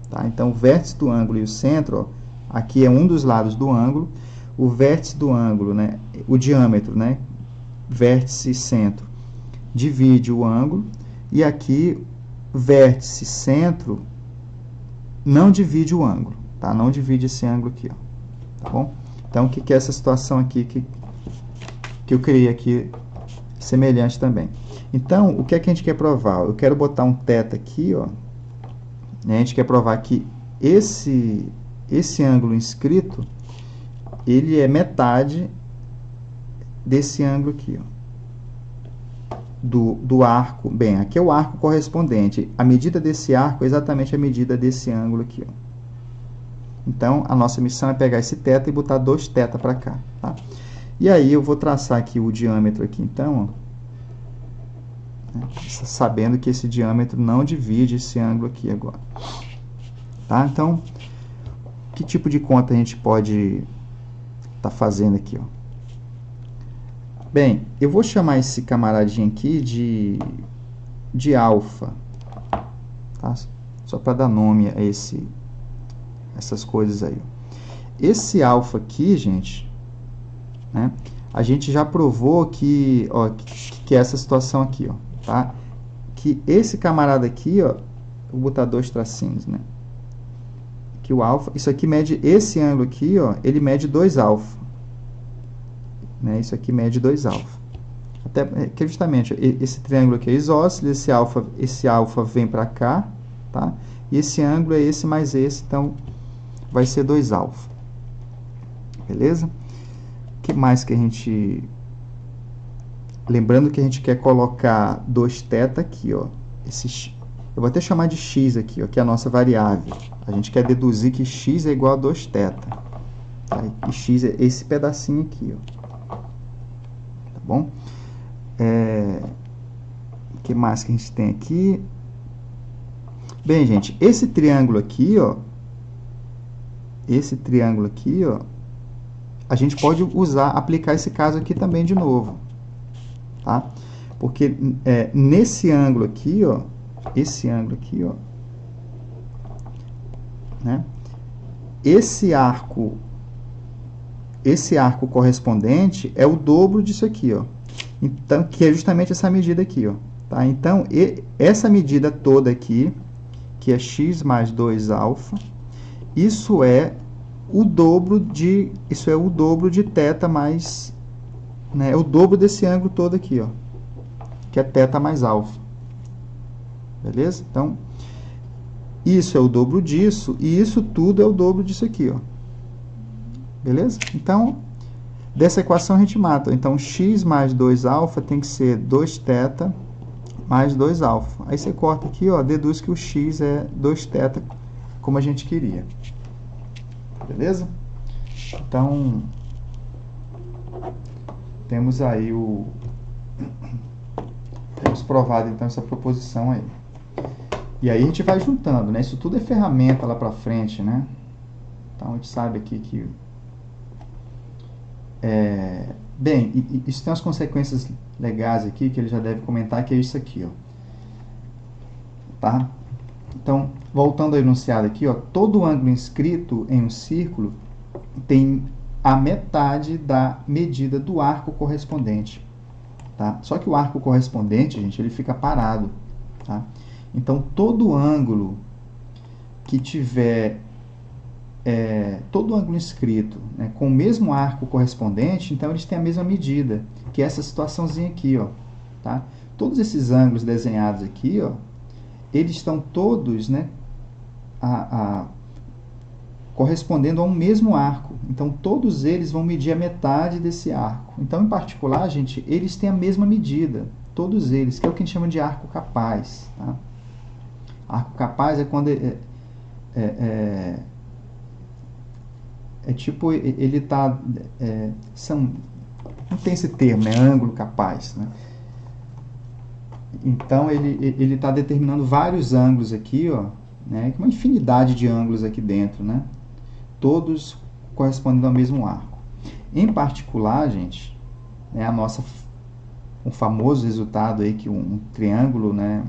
tá? Então, o vértice do ângulo e o centro, ó, aqui é um dos lados do ângulo, o vértice do ângulo, né, o diâmetro, né, vértice centro, divide o ângulo, e aqui vértice centro não divide o ângulo, tá? Não divide esse ângulo aqui, ó, tá bom? Então, o que é essa situação aqui que eu criei aqui semelhante também? Então, o que é que a gente quer provar? Eu quero botar um θ aqui, ó, né? A gente quer provar que esse ângulo inscrito, ele é metade desse ângulo aqui, ó, do arco. Bem, aqui é o arco correspondente. A medida desse arco é exatamente a medida desse ângulo aqui, ó. Então, a nossa missão é pegar esse θ e botar 2θ para cá, tá? E aí, eu vou traçar aqui o diâmetro aqui, então, ó, né, sabendo que esse diâmetro não divide esse ângulo aqui agora, tá? Então, que tipo de conta a gente pode estar fazendo aqui, ó? Bem, eu vou chamar esse camaradinho aqui de alfa, tá? Só para dar nome a essas coisas aí. Esse alfa aqui, gente, né? A gente já provou que, ó, que é essa situação aqui, ó, tá? Que esse camarada aqui, ó, vou botar 2 tracinhos, né? Que o alfa, isso aqui mede, esse ângulo aqui, ó, ele mede 2 alfa, né? Isso aqui mede 2 alfa. Até que justamente esse triângulo aqui é isósceles, esse alfa vem para cá, tá? E esse ângulo é esse mais esse, então vai ser 2 alfa. Beleza? O que mais que a gente... Lembrando que a gente quer colocar 2θ aqui, ó. Eu vou até chamar de x aqui, ó, que é a nossa variável. A gente quer deduzir que x é igual a 2θ. Tá? E x é esse pedacinho aqui, ó. Tá bom? O que mais que a gente tem aqui? Bem, gente, esse triângulo aqui, ó, a gente pode aplicar esse caso aqui também de novo, tá? Porque nesse ângulo aqui, ó, né? Esse arco correspondente é o dobro disso aqui, ó. Então, que é justamente essa medida aqui, ó, tá? Então, essa medida toda aqui, que é x mais 2 alfa, isso é o dobro de θ mais, né, o dobro desse ângulo todo aqui, ó, que é θ mais alfa. Beleza? Então, isso é o dobro disso, e isso tudo é o dobro disso aqui, ó. Beleza? Então, dessa equação a gente mata. Então, x mais 2 alfa tem que ser 2θ mais 2 alfa. Aí você corta aqui, ó, deduz que o x é 2θ, como a gente queria. Beleza? Então, temos aí temos provado, então, essa proposição aí. E aí a gente vai juntando, né? Isso tudo é ferramenta lá pra frente, né? Então, a gente sabe aqui que... Bem, isso tem umas consequências legais aqui, que ele já deve comentar, que é isso aqui, ó. Tá? Então, voltando ao enunciado aqui, ó, todo ângulo inscrito em um círculo tem a metade da medida do arco correspondente, tá? Só que o arco correspondente, gente, ele fica parado, tá? Então, todo ângulo que tiver... todo ângulo inscrito, né, com o mesmo arco correspondente, então eles têm a mesma medida, que é essa situaçãozinha aqui, ó, tá? Todos esses ângulos desenhados aqui, ó, eles estão todos, né, correspondendo a um mesmo arco. Então, todos eles vão medir a metade desse arco. Então, em particular, gente, eles têm a mesma medida, todos eles, que é o que a gente chama de arco capaz, tá? Arco capaz é quando tipo, ele está... não tem esse termo, né? Ângulo capaz, né? Então, ele está determinando vários ângulos aqui, ó, né? Uma infinidade de ângulos aqui dentro, né? Todos correspondendo ao mesmo arco. Em particular, gente, né, um famoso resultado aí que um triângulo, né,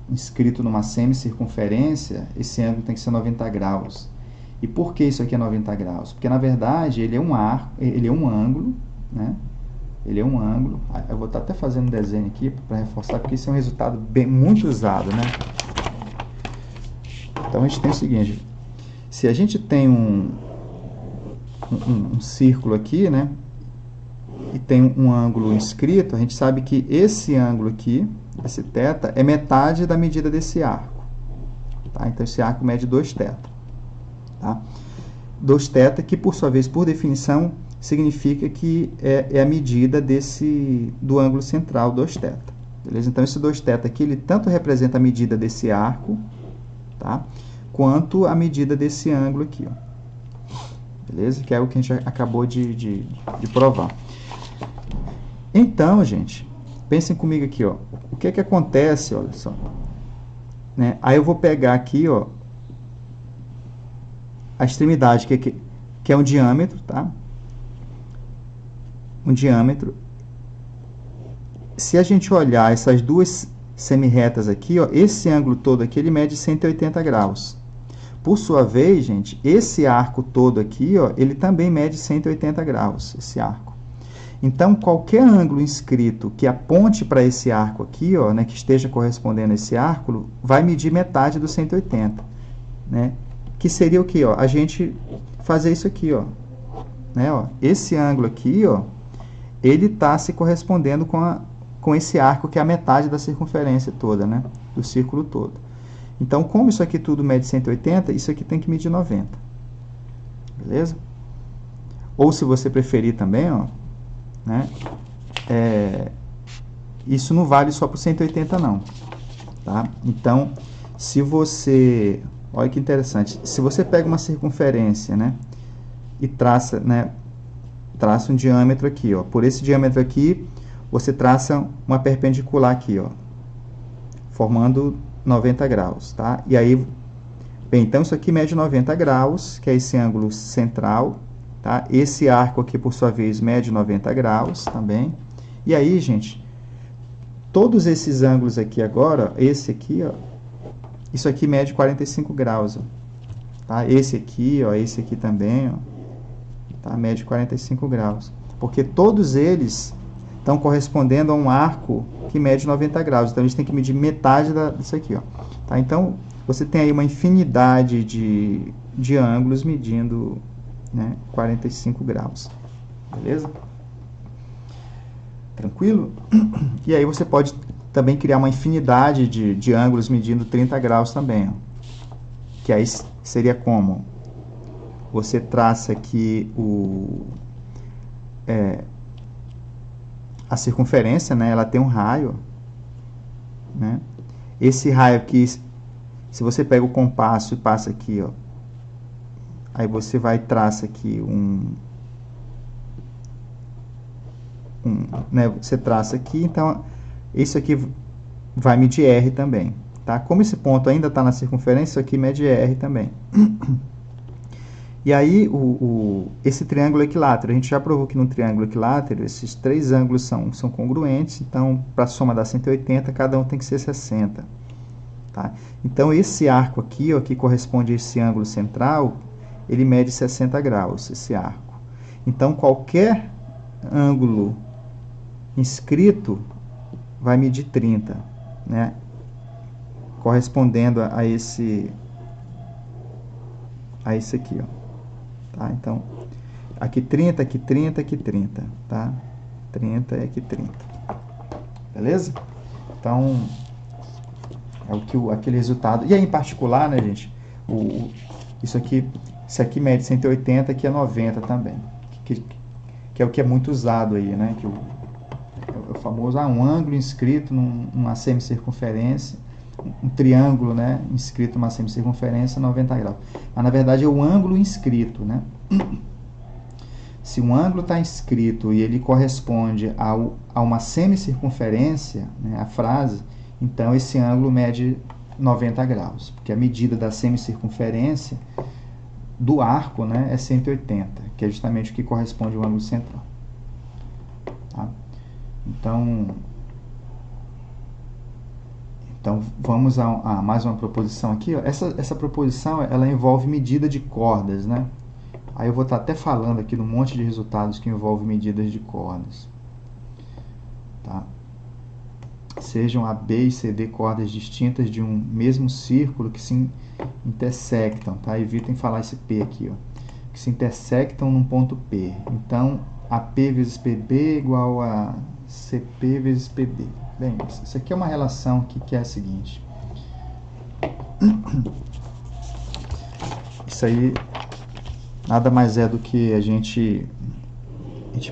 inscrito numa semicircunferência, esse ângulo tem que ser 90 graus. E por que isso aqui é 90 graus? Porque, na verdade, ele é um arco, ele é um ângulo, né? Ele é um ângulo. Eu vou estar até fazendo um desenho aqui para reforçar, porque isso é um resultado muito usado, né? Então, a gente tem o seguinte. Se a gente tem um círculo aqui, né? E tem um ângulo inscrito, a gente sabe que esse ângulo aqui, esse θ, é metade da medida desse arco. Tá? Então, esse arco mede 2θ. Tá? 2θ, que por sua vez, por definição, significa que é a medida do ângulo central, 2θ. Beleza? Então, esse 2θ aqui, ele tanto representa a medida desse arco, tá? Quanto a medida desse ângulo aqui. Ó. Beleza? Que é o que a gente acabou de provar. Então, gente, pensem comigo aqui, ó. O que que acontece, olha só. Né? Aí eu vou pegar aqui, ó, a extremidade, que é um diâmetro, tá? Um diâmetro. Se a gente olhar essas duas semirretas aqui, ó, esse ângulo todo aqui, ele mede 180 graus. Por sua vez, gente, esse arco todo aqui, ó, ele também mede 180 graus, esse arco. Então, qualquer ângulo inscrito que aponte para esse arco aqui, ó, né, que esteja correspondendo a esse arco, vai medir metade dos 180, né? Que seria o quê? Ó? A gente fazer isso aqui, ó, né, ó, esse ângulo aqui, ó, ele está se correspondendo com esse arco que é a metade da circunferência toda, né, do círculo todo. Então, como isso aqui tudo mede 180, isso aqui tem que medir 90. Beleza? Ou, se você preferir também, ó, né, isso não vale só para o 180, não. Tá? Então, se você... Olha que interessante. Se você pega uma circunferência, né, e traça um diâmetro aqui, ó. Por esse diâmetro aqui, você traça uma perpendicular aqui, ó, formando 90 graus, tá? E aí, bem, então isso aqui mede 90 graus, que é esse ângulo central, tá? Esse arco aqui, por sua vez, mede 90 graus também. E aí, gente, todos esses ângulos aqui agora, ó, esse aqui, ó, isso aqui mede 45 graus, ó, tá? Esse aqui também, ó, tá? Mede 45 graus. Porque todos eles estão correspondendo a um arco que mede 90 graus. Então, a gente tem que medir metade disso aqui, ó. Tá? Então, você tem aí uma infinidade de ângulos medindo, né, 45 graus. Beleza? Tranquilo? E aí você pode também criar uma infinidade de ângulos medindo 30 graus também. Ó. Que aí seria como? Você traça aqui a circunferência, né? Ela tem um raio. Né? Esse raio aqui, se você pega o compasso e passa aqui, ó, aí você vai e traça aqui né, você traça aqui, então isso aqui vai medir R também, tá? Como esse ponto ainda está na circunferência, isso aqui mede R também. E aí, esse triângulo equilátero, a gente já provou que no triângulo equilátero, esses três ângulos são congruentes, então, para a soma dar 180, cada um tem que ser 60. Tá? Então, esse arco aqui, ó, que corresponde a esse ângulo central, ele mede 60 graus, esse arco. Então, qualquer ângulo inscrito vai medir 30, né? Correspondendo a esse aqui, ó. Tá? Então, aqui 30, aqui 30, aqui 30, tá? 30 e aqui 30. Beleza? Então, é aquele resultado. E aí, em particular, né, gente, isso aqui mede 180, aqui é 90 também. Que é o que é muito usado aí, né? Que o famoso, um ângulo inscrito numa semicircunferência, um triângulo, né, inscrito numa semicircunferência, 90 graus. Mas, na verdade, é o ângulo inscrito, né? Se um ângulo está inscrito e ele corresponde a uma semicircunferência, né, a frase, então esse ângulo mede 90 graus, porque a medida da semicircunferência do arco, né, é 180, que é justamente o que corresponde ao ângulo central. Tá? Então, Então, vamos a mais uma proposição aqui. Ó. Essa proposição, ela envolve medida de cordas, né? Aí eu vou estar até falando aqui de um monte de resultados que envolvem medidas de cordas. Tá? Sejam AB e CD cordas distintas de um mesmo círculo que se intersectam, tá? Evitem falar esse P aqui, ó. Que se intersectam num ponto P. Então, AP vezes PB é igual a CP vezes PB. Bem, isso aqui é uma relação que é a seguinte. Isso aí nada mais é do que a gente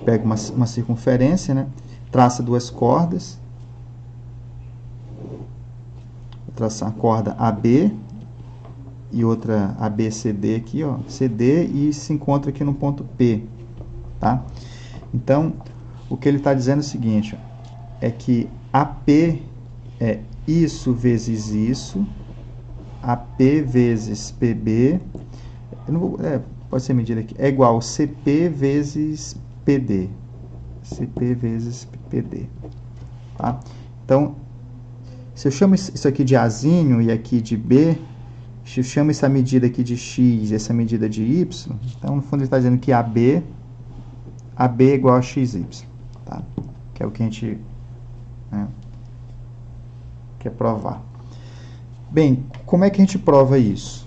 pega uma circunferência, né? Traça duas cordas. Vou traçar a corda AB e outra ABCD aqui, ó, CD, e se encontra aqui no ponto P, tá? Então, o que ele está dizendo é o seguinte, ó, é que AP é isso vezes isso, AP vezes PB, eu não vou, pode ser medida aqui, é igual CP vezes PD, CP vezes PD, tá? Então, se eu chamo isso aqui de Azinho e aqui de B, se eu chamo essa medida aqui de X e essa medida de Y, então no fundo ele está dizendo que AB é igual a XY, tá? Que é o que a gente, né, quer provar. Bem, como é que a gente prova isso?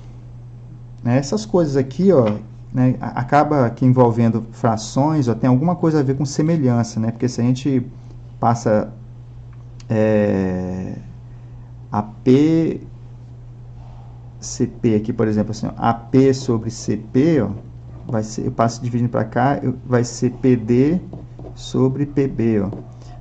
Essas coisas aqui, ó, né, acaba aqui envolvendo frações, ó, tem alguma coisa a ver com semelhança, né? Porque se a gente passa AP CP aqui, por exemplo, assim, ó, AP sobre CP, ó, vai ser, eu passo dividindo para cá, vai ser PD sobre PB, ó,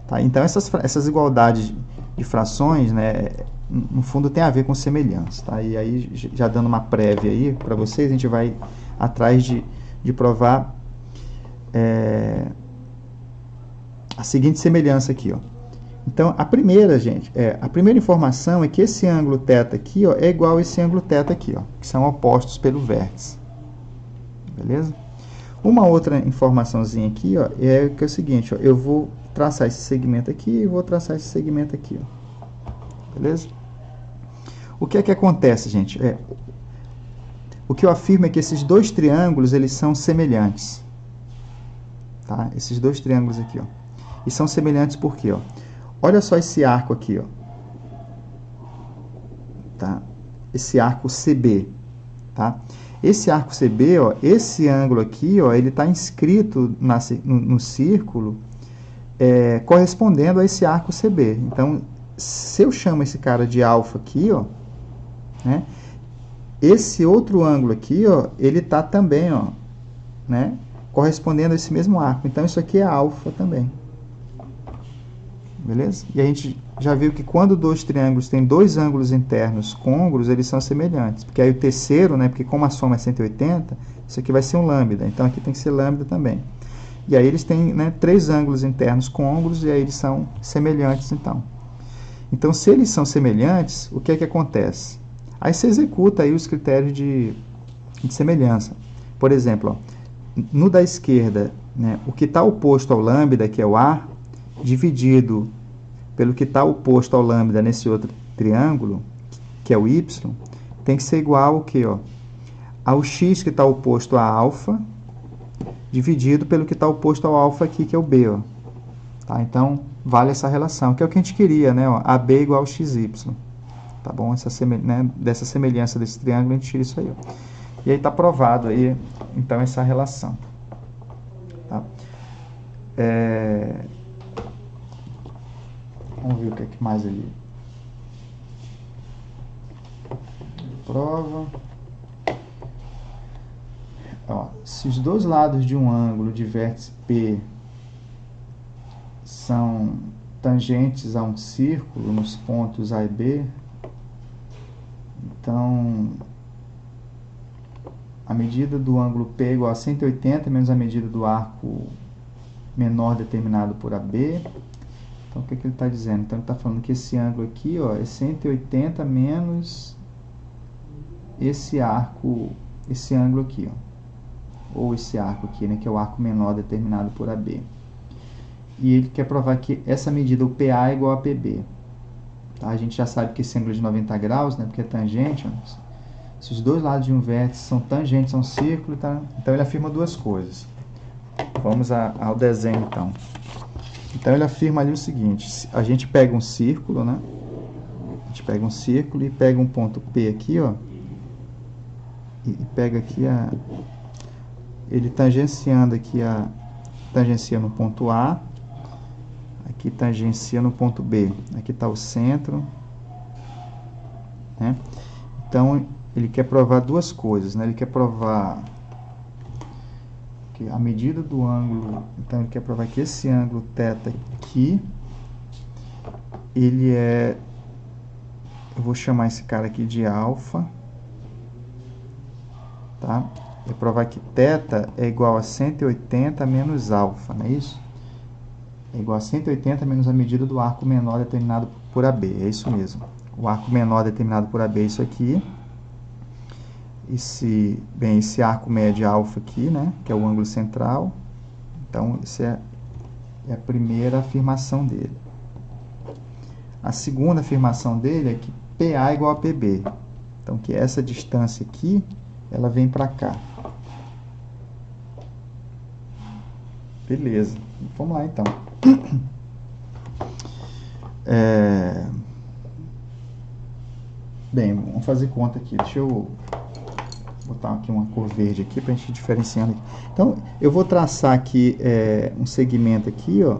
tá? Então essas igualdades de frações, né, no fundo tem a ver com semelhança, tá? E aí, já dando uma prévia aí para vocês, a gente vai atrás de provar a seguinte semelhança aqui, ó. Então, a primeira informação é que esse ângulo θ aqui, ó, é igual a esse ângulo θ aqui, ó, que são opostos pelo vértice. Beleza? Uma outra informaçãozinha aqui, ó, é que é o seguinte, ó, eu vou traçar esse segmento aqui e vou traçar esse segmento aqui, ó. Beleza? O que é que acontece, gente? O que eu afirmo é que esses dois triângulos, eles são semelhantes. Tá? Esses dois triângulos aqui, ó. E são semelhantes por quê, ó? Olha só esse arco aqui, ó. Tá? Esse arco CB, tá? Esse arco CB, ó, esse ângulo aqui, ó, ele está inscrito no círculo correspondendo a esse arco CB. Então, se eu chamo esse cara de alfa aqui, ó, né? Esse outro ângulo aqui, ó, ele está também, ó, né, correspondendo a esse mesmo arco. Então, isso aqui é alfa também. Beleza? E a gente já viu que quando dois triângulos têm dois ângulos internos côngruos, eles são semelhantes. Porque aí o terceiro, né, porque como a soma é 180, isso aqui vai ser um lambda. Então aqui tem que ser lambda também. E aí eles têm, né, três ângulos internos côngruos e aí eles são semelhantes, então. Então, se eles são semelhantes, o que é que acontece? Aí você executa aí os critérios de semelhança. Por exemplo, ó, no da esquerda, né, o que está oposto ao lambda, que é o A, dividido pelo que está oposto ao lambda nesse outro triângulo, que é o y, tem que ser igual ao quê? Ó? Ao x que está oposto a alfa, dividido pelo que está oposto ao alfa aqui, que é o b. Ó. Tá? Então, vale essa relação, que é o que a gente queria, né? Ó, AB igual a XY. Tá bom? Né? Dessa semelhança desse triângulo, a gente tira isso aí. Ó. E aí está provado aí, então, essa relação. Tá? Vamos ver o que é que mais ele prova. Ó, se os dois lados de um ângulo de vértice P são tangentes a um círculo nos pontos A e B, então a medida do ângulo P é igual a 180 menos a medida do arco menor determinado por AB. Então, o que ele está dizendo? Então, ele está falando que esse ângulo aqui, ó, é 180 menos esse ângulo aqui, ó, ou esse arco aqui, né, que é o arco menor determinado por AB. E ele quer provar que essa medida, o PA, é igual a PB. Tá? A gente já sabe que esse ângulo é de 90 graus, né? Porque é tangente. Ó. Se os dois lados de um vértice são tangentes a um círculo, tá? Então ele afirma duas coisas. Vamos ao desenho, então. Então ele afirma ali o seguinte: a gente pega um círculo, né? A gente pega um círculo e pega um ponto P aqui, ó. E pega aqui ele tangenciando aqui tangencia no ponto A, aqui tangencia no ponto B. Aqui está o centro, né? Então ele quer provar duas coisas, né? Ele quer provar que a medida do ângulo, então ele quer provar que esse ângulo θ aqui, ele é, eu vou chamar esse cara aqui de alfa, tá? É provar que θ é igual a 180 menos alfa, não é isso? É igual a 180 menos a medida do arco menor determinado por AB, é isso mesmo. O arco menor determinado por AB é isso aqui. Esse arco médio alfa aqui, né, que é o ângulo central. Então, essa é a primeira afirmação dele. A segunda afirmação dele é que PA é igual a PB. Então, que essa distância aqui, ela vem para cá. Beleza. Vamos lá, então. Bem, vamos fazer conta aqui. Deixa eu botar aqui uma cor verde aqui para a gente ir diferenciando aqui. Então, eu vou traçar aqui um segmento aqui, ó,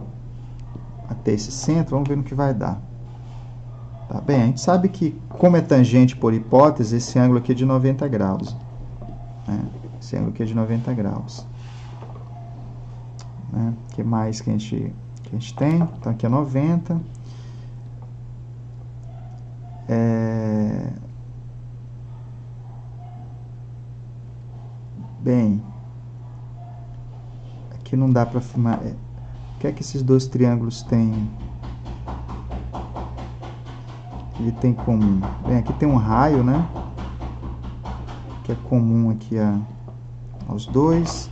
até esse centro. Vamos ver no que vai dar. Tá bem? A gente sabe que, como é tangente por hipótese, esse ângulo aqui é de 90 graus. Né? Esse ângulo aqui é de 90 graus. Né? O que mais que a gente tem? Então, aqui é 90. Bem, aqui não dá para afirmar. O que é que esses dois triângulos têm? Ele tem comum. Bem, aqui tem um raio, né? Que é comum aqui aos dois.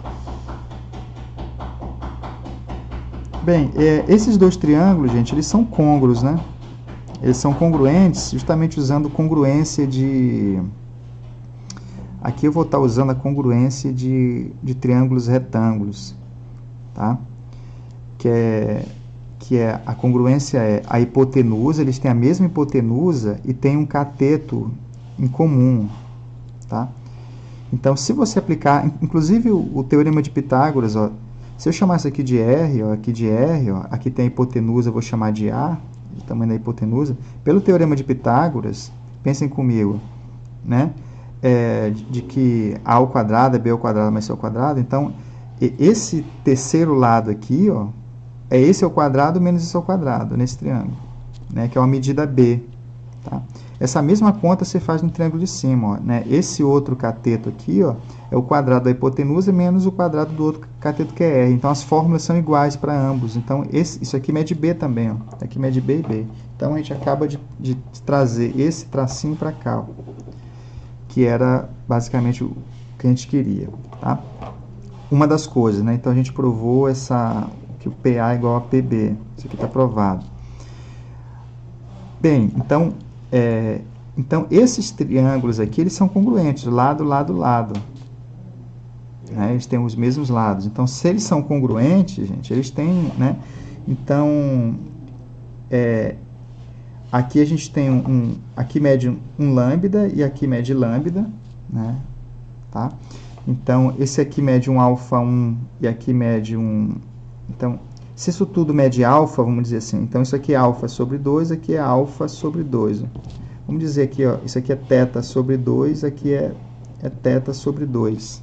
Bem, esses dois triângulos, gente, eles são côngruos, né? Eles são congruentes justamente usando congruência de... Aqui eu vou estar usando a congruência de triângulos retângulos, tá? Que é a congruência é a hipotenusa, eles têm a mesma hipotenusa e tem um cateto em comum, tá? Então, se você aplicar, inclusive o teorema de Pitágoras, ó, se eu chamar isso aqui de R, ó, aqui de R, ó, aqui tem a hipotenusa, eu vou chamar de A, o tamanho da hipotenusa, pelo teorema de Pitágoras, pensem comigo, né? De que A ao quadrado é B ao quadrado mais C ao quadrado, então esse terceiro lado aqui, ó, é esse ao quadrado menos esse ao quadrado, nesse triângulo, né, que é uma medida B. Tá? Essa mesma conta você faz no triângulo de cima. Ó, né? Esse outro cateto aqui, ó, é o quadrado da hipotenusa menos o quadrado do outro cateto que é R. Então, as fórmulas são iguais para ambos. Então, isso aqui mede B também. Ó. Aqui mede B e B. Então, a gente acaba de trazer esse tracinho para cá, ó, que era basicamente o que a gente queria. Tá? Uma das coisas, né? Então, a gente provou que o PA é igual a PB. Isso aqui está provado. Bem, então esses triângulos aqui, eles são congruentes, lado, lado, lado. Né? Eles têm os mesmos lados. Então, se eles são congruentes, gente, eles têm, né? Então, aqui a gente tem aqui mede um lambda e aqui mede lambda, né? Tá? Então, esse aqui mede um alfa 1 e aqui mede um... Então, se isso tudo mede alfa, vamos dizer assim, então isso aqui é alfa sobre 2, aqui é alfa sobre 2. Vamos dizer aqui, ó, isso aqui é θ sobre 2, aqui é θ sobre 2.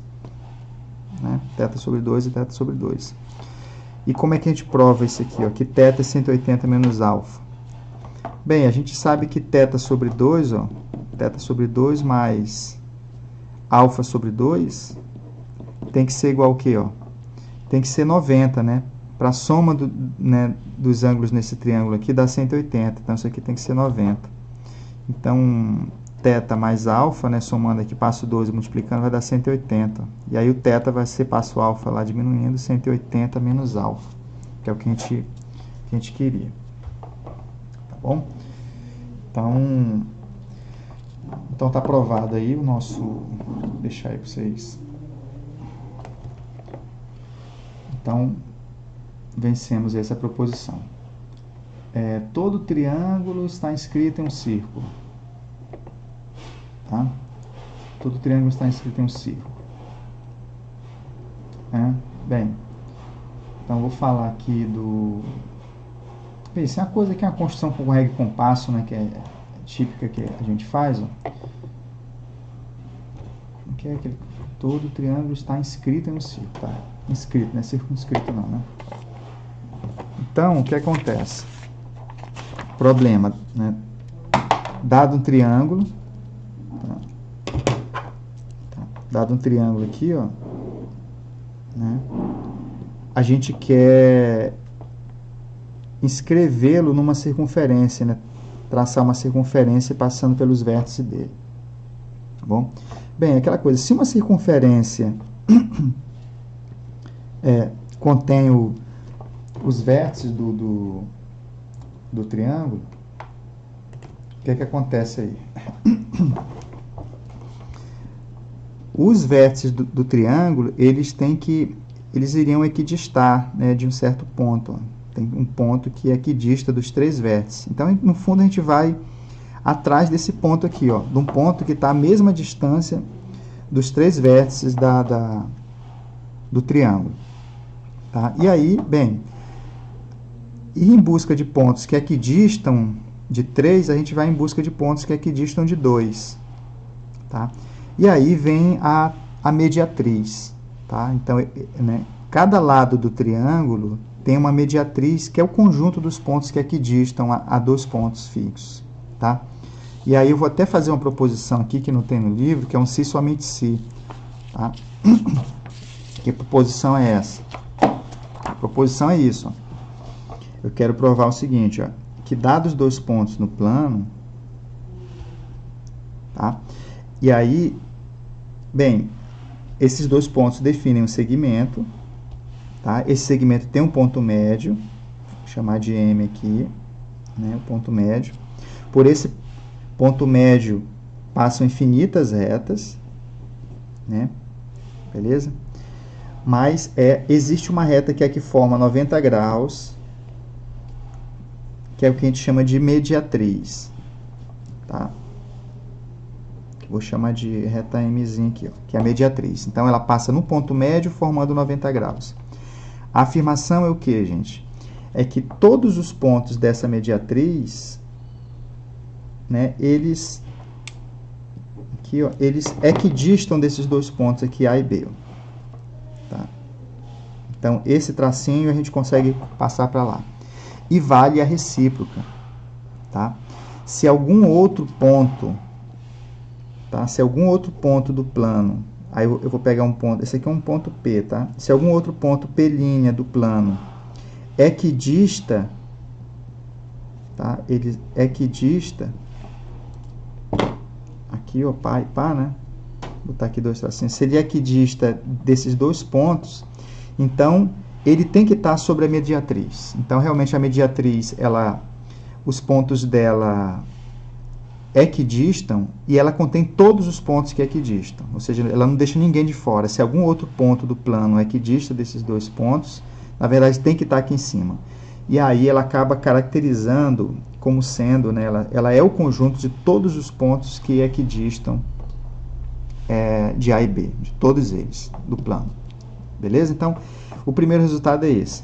Né? Θ sobre 2 e θ sobre 2. E como é que a gente prova isso aqui? Ó? Que θ é 180 menos alfa. Bem, a gente sabe que θ sobre 2, ó, θ sobre 2 mais alfa sobre 2 tem que ser igual ao quê? Ó? Tem que ser 90, né? Para a soma dos ângulos nesse triângulo aqui dá 180. Então, isso aqui tem que ser 90. Então, θ mais alfa, né, somando aqui, passo 2 multiplicando, vai dar 180. E aí o θ vai ser passo alfa lá diminuindo, 180 menos alfa, que é o que a gente queria. Tá bom? Então tá aprovado aí o nosso... Vou deixar aí para vocês. Então, vencemos essa proposição. Todo triângulo está inscrito em um círculo. Tá? Todo triângulo está inscrito em um círculo. Bem, então vou falar aqui do... Bem, isso é uma coisa que é uma construção com régua e compasso, né, que é típica que a gente faz. Ó. Que é aquele... Todo triângulo está inscrito em um círculo. Tá? Inscrito, não é circunscrito não, né? Então, o que acontece? Problema, né? Dado um triângulo, dado um triângulo aqui, ó, né? A gente quer inscrevê-lo numa circunferência, né? Traçar uma circunferência passando pelos vértices dele. Tá bom? Bem, aquela coisa, se uma circunferência contém os vértices do triângulo, o que é que acontece aí? Os vértices do triângulo, eles iriam equidistar, né, de um certo ponto. Ó. Tem um ponto que equidista dos três vértices. Então, no fundo, a gente vai atrás desse ponto aqui, ó, de um ponto que está à mesma distância dos três vértices do triângulo. Tá? E aí, bem, ir em busca de pontos que equidistam de 3, a gente vai em busca de pontos que equidistam de 2. Tá? E aí vem a mediatriz. Tá? Então, né, cada lado do triângulo tem uma mediatriz, que é o conjunto dos pontos que equidistam a 2 pontos fixos. Tá? E aí eu vou até fazer uma proposição aqui, que não tem no livro, que é um se somente se. Tá? Que proposição é essa? A proposição é isso. Ó. Eu quero provar o seguinte, ó, que dados 2 pontos no plano, tá? E aí, bem, esses 2 pontos definem um segmento, tá? Esse segmento tem um ponto médio, vou chamar de M aqui, né, o ponto médio. Por esse ponto médio passam infinitas retas, né? Beleza? Mas existe uma reta que é a que forma 90 graus, que é o que a gente chama de mediatriz. Tá? Vou chamar de reta Mzinha aqui, ó, que é a mediatriz. Então, ela passa no ponto médio formando 90 graus. A afirmação é o que, gente? É que todos os pontos dessa mediatriz, né, eles equidistam desses 2 pontos aqui, A e B. Tá? Então, esse tracinho a gente consegue passar para lá. E vale a recíproca. Tá? Se algum outro ponto, tá? Se algum outro ponto do plano, aí eu vou pegar um ponto, esse aqui é um ponto P, tá? Se algum outro ponto P' do plano equidista, tá? Ele equidista, aqui, ó, pá e pá, né? Vou botar aqui 2 tracinhos. Se ele é equidista desses 2 pontos, então ele tem que estar sobre a mediatriz. Então, realmente, a mediatriz, os pontos dela equidistam e ela contém todos os pontos que equidistam. Ou seja, ela não deixa ninguém de fora. Se algum outro ponto do plano equidista desses 2 pontos, na verdade, tem que estar aqui em cima. E aí ela acaba caracterizando como sendo, né, ela é o conjunto de todos os pontos que equidistam de A e B, de todos eles, do plano. Beleza? Então, o primeiro resultado é esse.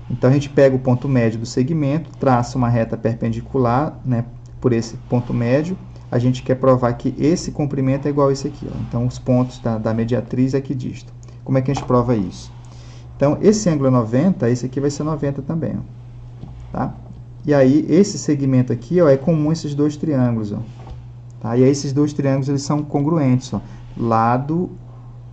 Então, a gente pega o ponto médio do segmento, traça uma reta perpendicular, né, por esse ponto médio. A gente quer provar que esse comprimento é igual a esse aqui. Ó. Então, os pontos da mediatriz equidistam. Como é que a gente prova isso? Então, esse ângulo é 90, esse aqui vai ser 90 também. Ó. Tá? E aí, esse segmento aqui, ó, é comum a esses 2 triângulos. Ó. Tá? E aí, esses 2 triângulos eles são congruentes. Ó. Lado,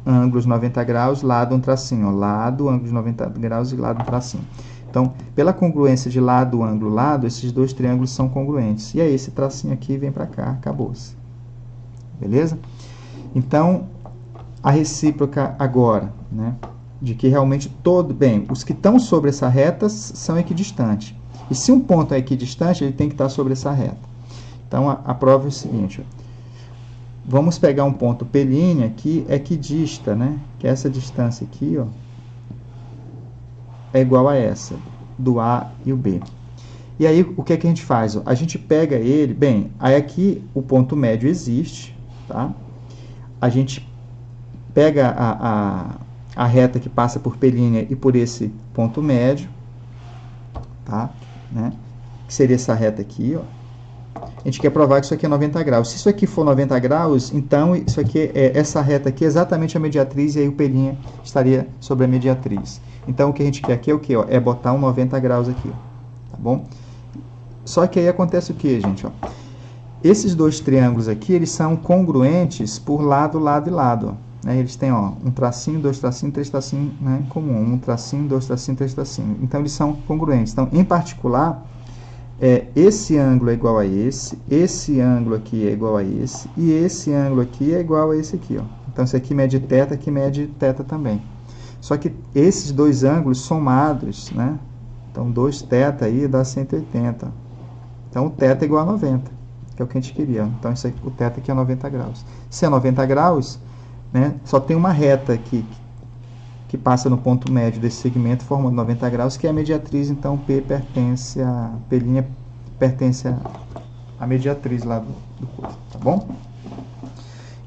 ângulos 90 graus, lado, um tracinho. Ó. Lado, ângulos 90 graus e lado, um tracinho. Então, pela congruência de lado, ângulo, lado, esses 2 triângulos são congruentes. E aí, esse tracinho aqui vem para cá, acabou-se. Beleza? Então, a recíproca agora, né? De que realmente os que estão sobre essa reta são equidistantes. E se um ponto é equidistante, ele tem que estar sobre essa reta. Então, a prova é o seguinte, ó. Vamos pegar um ponto P' que é equidista, né? Que essa distância aqui, ó, é igual a essa, do A e o B. E aí, o que é que a gente faz? A gente pega ele, bem, aí aqui o ponto médio existe, tá? A gente pega a reta que passa por P' e por esse ponto médio, tá? Né? Que seria essa reta aqui, ó. A gente quer provar que isso aqui é 90 graus. Se isso aqui for 90 graus, então isso aqui essa reta aqui é exatamente a mediatriz, e aí o P' estaria sobre a mediatriz. Então, o que a gente quer aqui é o quê? Ó? É botar um 90 graus aqui, ó, tá bom? Só que aí acontece o que, gente? Ó? Esses dois triângulos aqui, eles são congruentes por lado, lado e lado. Ó, né? Eles têm, ó, um tracinho, dois tracinhos, três tracinhos, né, em comum. Um tracinho, dois tracinhos, três tracinhos. Então, eles são congruentes. Então, em particular, esse ângulo é igual a esse ângulo aqui é igual a esse, e esse ângulo aqui é igual a esse aqui, ó. Então, esse aqui mede θ, aqui mede θ também. Só que esses dois ângulos somados, né? Então, 2θ aí dá 180. Então, o θ é igual a 90, que é o que a gente queria. Então, isso aqui, o θ aqui é 90 graus. Se é 90 graus, né, só tem uma reta aqui que passa no ponto médio desse segmento, formando 90 graus, que é a mediatriz. Então, P' pertence à mediatriz lá do coisa, tá bom?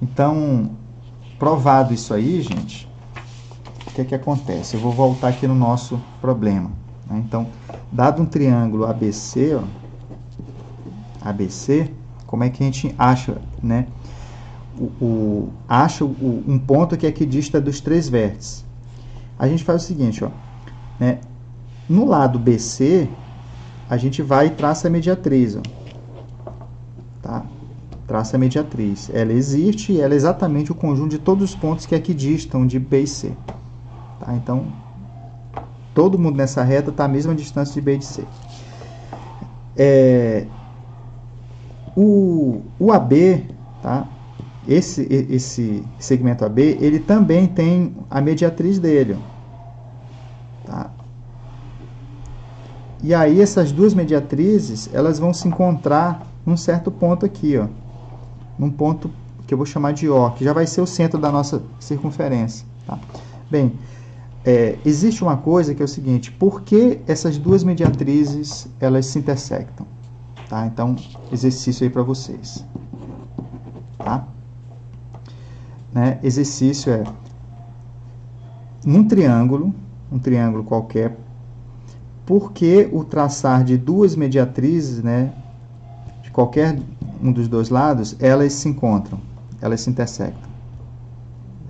Então, provado isso aí, gente, o que é que acontece? Eu vou voltar aqui no nosso problema, né? Então, dado um triângulo ABC, ó, ABC, como é que a gente acha, né? Acha um ponto que é equidista dos três vértices. A gente faz o seguinte, ó, né? No lado BC, a gente vai e traça a mediatriz, ó, tá? Traça a mediatriz. Ela existe e ela é exatamente o conjunto de todos os pontos que equidistam de B e C. Tá? Então, todo mundo nessa reta está à mesma distância de B e de C. O AB, tá? Esse segmento AB, ele também tem a mediatriz dele, ó, tá? E aí essas duas mediatrizes, elas vão se encontrar num certo ponto aqui, ó, num ponto que eu vou chamar de O, que já vai ser o centro da nossa circunferência, tá? Bem, existe uma coisa que é o seguinte: por que essas duas mediatrizes elas se intersectam? Tá? Então, exercício aí para vocês, tá? Né? Exercício é, num triângulo qualquer, por que o traçar de duas mediatrizes, né, de qualquer um dos dois lados, elas se encontram, elas se intersectam,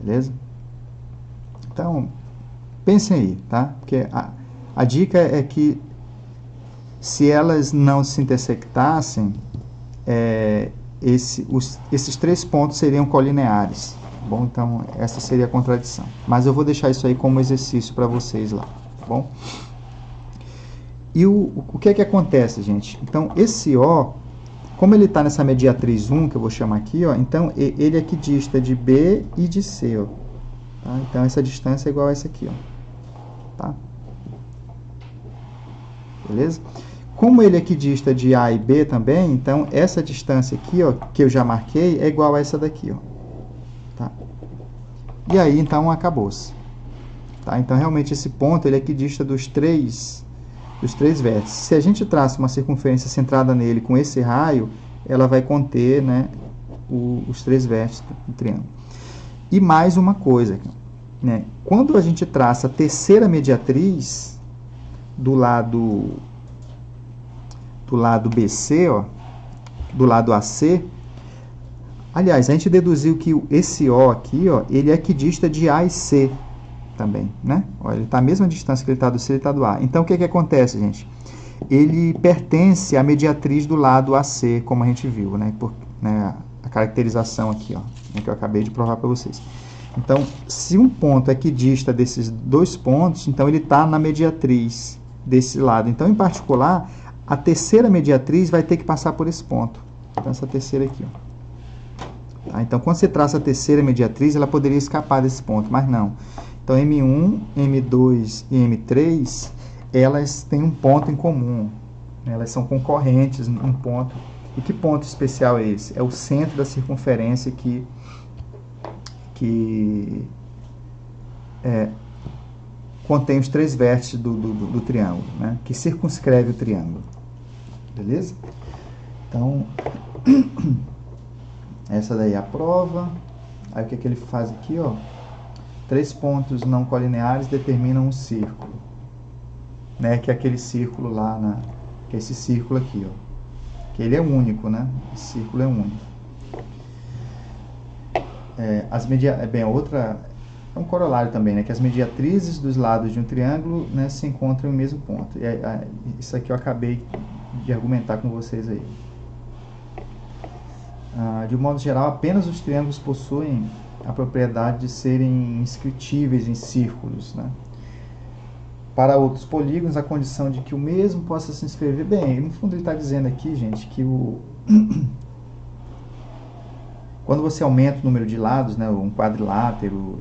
beleza? Então, pensem aí, tá? Porque a dica é que se elas não se intersectassem, esses três pontos seriam colineares. Bom, então essa seria a contradição. Mas eu vou deixar isso aí como exercício para vocês lá, tá bom? E o que é que acontece, gente? Então, esse O, como ele está nessa mediatriz 1, que eu vou chamar aqui, ó, então ele é equidista de B e de C, ó, tá? Então, essa distância é igual a essa aqui, ó, tá? Beleza? Como ele é equidista de A e B também, então essa distância aqui, ó, que eu já marquei, é igual a essa daqui, ó. Tá? E aí, então, acabou-se. Tá? Então, realmente, esse ponto ele é equidista dos três vértices. Se a gente traça uma circunferência centrada nele com esse raio, ela vai conter, né, os três vértices do triângulo. E mais uma coisa, né? Quando a gente traça a terceira mediatriz do lado BC, ó, do lado AC, aliás, a gente deduziu que esse O aqui, ó, ele é equidista de A e C também, né? Ó, ele está à mesma distância que ele está do C, ele está do A. Então, o que acontece, gente? Ele pertence à mediatriz do lado AC, como a gente viu, né? A caracterização aqui, ó, que eu acabei de provar para vocês. Então, se um ponto é equidista desses dois pontos, então ele está na mediatriz desse lado. Então, em particular, a terceira mediatriz vai ter que passar por esse ponto. Então, essa terceira aqui, ó. Tá? Então, quando você traça a terceira mediatriz, ela poderia escapar desse ponto, mas não. Então, M1, M2 e M3, elas têm um ponto em comum. Elas são concorrentes, um ponto E que ponto especial é esse? É o centro da circunferência que contém os 3 vértices do triângulo, né? Que circunscreve o triângulo. Beleza? Então, essa daí é a prova. Aí o que, que ele faz aqui, ó? 3 pontos não colineares determinam um círculo, né? Que é aquele círculo lá, que é esse círculo aqui, ó. Que ele é único, né? Esse círculo é único. Outra é um corolário também, né? Que as mediatrizes dos lados de um triângulo, né, se encontram no mesmo ponto. Isso aqui eu acabei de argumentar com vocês aí. De um modo geral, apenas os triângulos possuem a propriedade de serem inscritíveis em círculos, né? Para outros polígonos, a condição de que o mesmo possa se inscrever. Bem, no fundo ele está dizendo aqui, gente, que quando você aumenta o número de lados, né, um quadrilátero,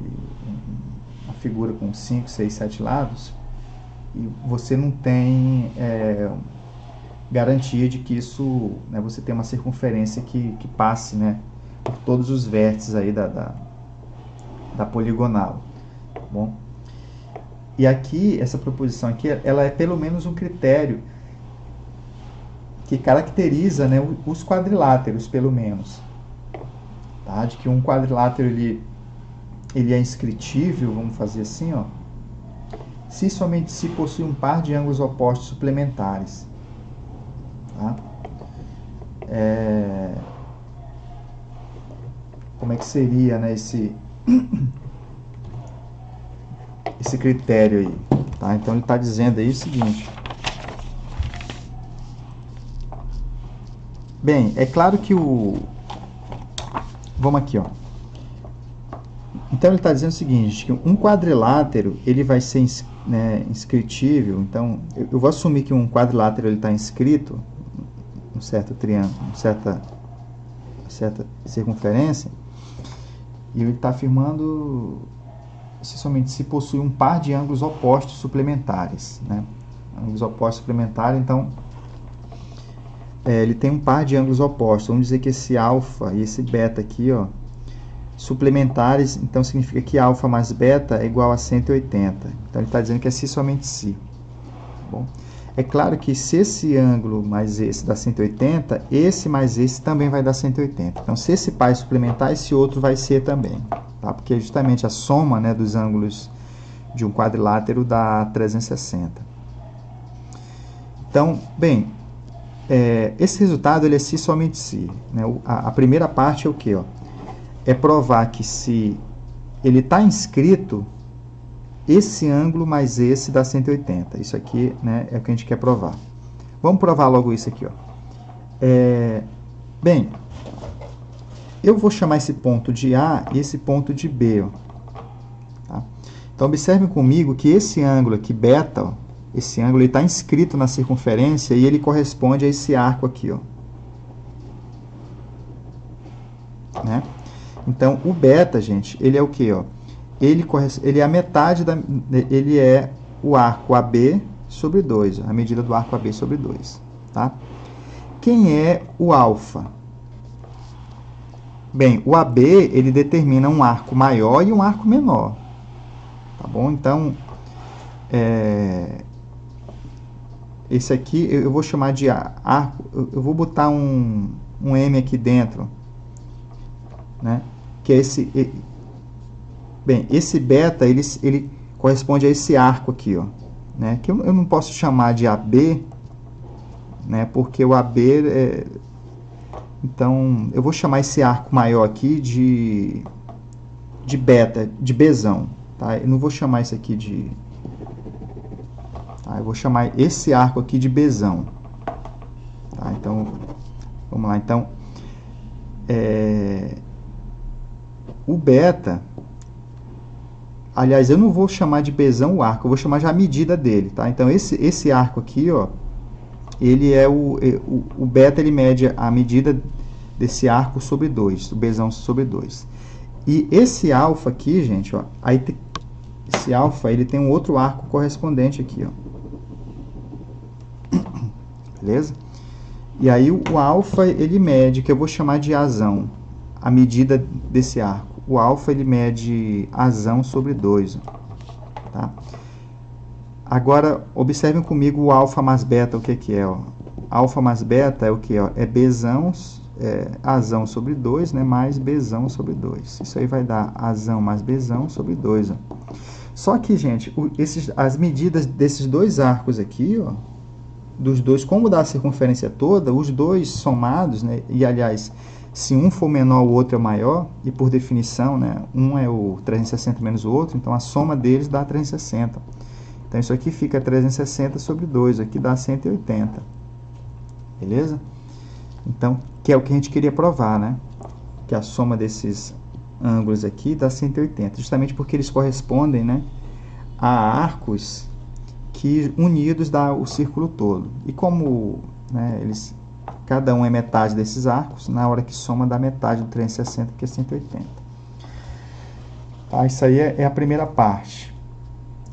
uma figura com 5, 6, 7 lados, e você não tem garantia de que isso, né, você tem uma circunferência que passe, né, por todos os vértices aí da poligonal. Tá bom? E aqui, essa proposição aqui, ela é pelo menos um critério que caracteriza, né, os quadriláteros, pelo menos. Tá? De que um quadrilátero ele é inscritível, vamos fazer assim, ó, se somente se possui um par de ângulos opostos suplementares. Tá? Como é que seria, né, esse critério aí? Tá? Então ele está dizendo aí o seguinte. Bem, é claro que vamos aqui, ó. Então ele está dizendo o seguinte, que um quadrilátero ele vai ser, né, inscritível. Então eu vou assumir que um quadrilátero ele está inscrito um certo triângulo, certa circunferência, e ele está afirmando somente se possui um par de ângulos opostos suplementares, né? Ângulos opostos suplementares, então ele tem um par de ângulos opostos. Vamos dizer que esse alfa e esse beta aqui, ó, suplementares, então significa que alfa mais beta é igual a 180. Então ele está dizendo que é se somente se. Tá bom? É claro que se esse ângulo mais esse dá 180, esse mais esse também vai dar 180. Então se esse par é suplementar, esse outro vai ser também. Tá? Porque justamente a soma, né, dos ângulos de um quadrilátero dá 360. Então, bem, esse resultado ele é se somente se. Né? A primeira parte é o quê? Ó? É provar que se ele está inscrito, esse ângulo mais esse dá 180. Isso aqui, né, é o que a gente quer provar. Vamos provar logo isso aqui. Ó. Bem, eu vou chamar esse ponto de A e esse ponto de B. Ó. Tá? Então, observem comigo que esse ângulo aqui, beta, ó, esse ângulo está inscrito na circunferência e ele corresponde a esse arco aqui. Ó. Né? Então, o beta, gente, ele é o quê? Ó? Ele é a metade ele é o arco AB sobre 2, a medida do arco AB sobre 2. Tá? Quem é o alfa? Bem, o AB ele determina um arco maior e um arco menor. Tá bom? Então, esse aqui eu vou chamar de arco, eu vou botar um M aqui dentro, né? Que é esse. Bem, esse beta ele corresponde a esse arco aqui, ó, né? Que eu não posso chamar de AB, né? Porque o AB então eu vou chamar esse arco maior aqui de beta, de Bzão, tá? Eu não vou chamar isso aqui de eu vou chamar esse arco aqui de Bzão, tá? Então vamos lá, então o beta, aliás, eu não vou chamar de Bzão o arco, eu vou chamar já a medida dele, tá? Então esse arco aqui, ó, ele é o beta, ele mede a medida desse arco sobre 2, o Bzão sobre 2. E esse alfa aqui, gente, ó, esse alfa, ele tem um outro arco correspondente aqui, ó. Beleza? E aí o alfa, ele mede, que eu vou chamar de azão, a medida desse arco. O alfa, ele mede azão sobre 2. Tá? Agora, observem comigo o alfa mais beta, o que é? Ó. Alfa mais beta é o que? É Bzão, azão sobre 2, né, mais Bzão sobre 2. Isso aí vai dar azão mais Bzão sobre 2. Ó. Só que, gente, as medidas desses dois arcos aqui, ó, dos dois, como dá a circunferência toda, os dois somados, né, e aliás, se um for menor, o outro é maior, e por definição, né, um é o 360 menos o outro, então a soma deles dá 360. Então isso aqui fica 360 sobre 2, aqui dá 180. Beleza? Então, que é o que a gente queria provar, né? Que a soma desses ângulos aqui dá 180, justamente porque eles correspondem, né, a arcos que unidos dá o círculo todo. E como, né, cada um é metade desses arcos, na hora que soma dá metade do 360, que é 180. Tá? Isso aí é a primeira parte.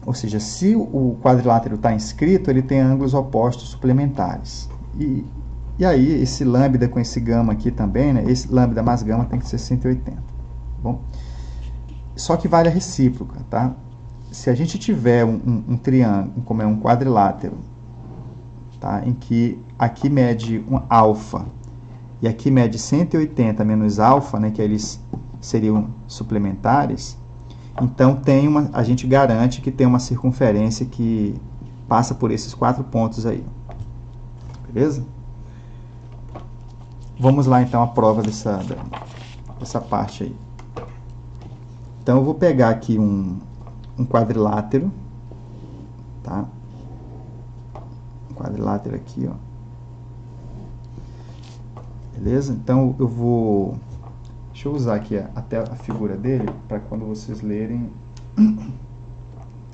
Ou seja, se o quadrilátero está inscrito, ele tem ângulos opostos suplementares. E aí, esse lambda com esse gama aqui também, né, esse lambda mais gama tem que ser 180. Bom? Só que vale a recíproca, tá? Se a gente tiver um triângulo, como é um quadrilátero, tá? Em que aqui mede um alfa e aqui mede 180 menos alfa, né, que eles seriam suplementares, então a gente garante que tem uma circunferência que passa por esses 4 pontos aí. Beleza? Vamos lá então a prova dessa parte aí. Então eu vou pegar aqui um quadrilátero, tá? Um quadrilátero aqui, ó. Beleza? Então eu vou... Deixa eu usar aqui até a figura dele, para quando vocês lerem,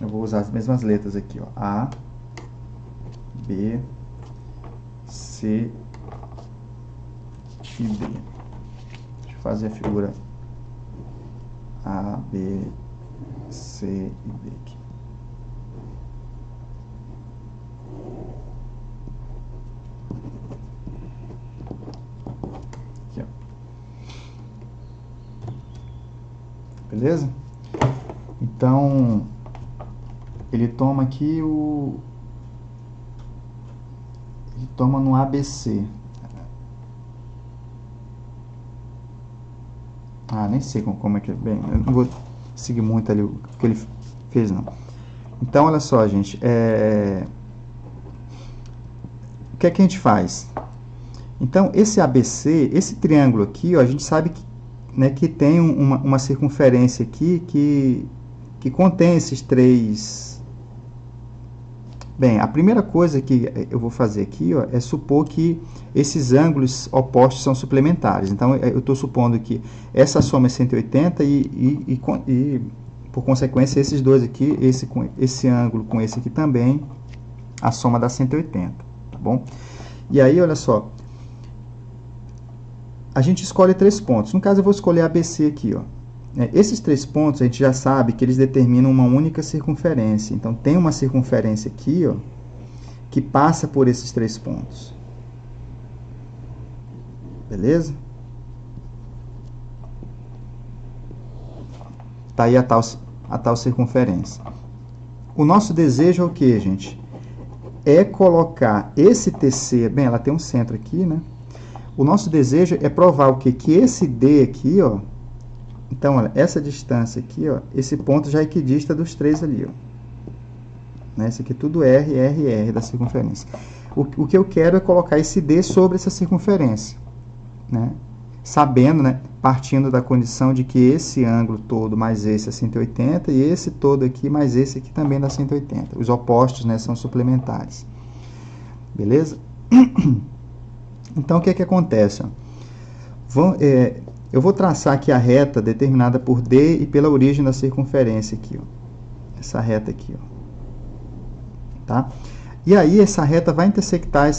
eu vou usar as mesmas letras aqui, ó. A, B, C e D. Deixa eu fazer a figura A, B, C e D aqui. Aqui, ó. Beleza? Então, ele toma aqui ele toma no ABC. Nem sei como é que é. Bem, eu não vou seguir muito ali o que ele fez, não. Então, olha só, gente. O que é que a gente faz? Então, esse ABC, esse triângulo aqui, ó, a gente sabe que, né, que tem uma circunferência aqui que contém esses três... Bem, a primeira coisa que eu vou fazer aqui, ó, é supor que esses ângulos opostos são suplementares. Então, eu estou supondo que essa soma é 180 e, por consequência, esses dois aqui, esse ângulo com esse aqui também, a soma dá 180, tá bom? E aí, olha só, a gente escolhe 3 pontos. No caso, eu vou escolher ABC aqui, ó. Esses 3 pontos, a gente já sabe que eles determinam uma única circunferência. Então, tem uma circunferência aqui, ó, que passa por esses 3 pontos. Beleza? Tá aí a tal circunferência. O nosso desejo é o que, gente? É colocar esse TC... Bem, ela tem um centro aqui, né? O nosso desejo é provar o quê? Que esse D aqui, ó... Então, olha, essa distância aqui, ó, esse ponto já é equidista dos 3 ali, ó. Né? Esse aqui tudo R, R, R da circunferência. O que eu quero é colocar esse D sobre essa circunferência, né? Sabendo, né, partindo da condição de que esse ângulo todo mais esse é 180 e esse todo aqui mais esse aqui também dá 180. Os opostos, né, são suplementares. Beleza? Então, o que é que acontece? Ó? Eu vou traçar aqui a reta determinada por D e pela origem da circunferência aqui, ó. Essa reta aqui, ó. Tá? E aí, essa reta vai intersectar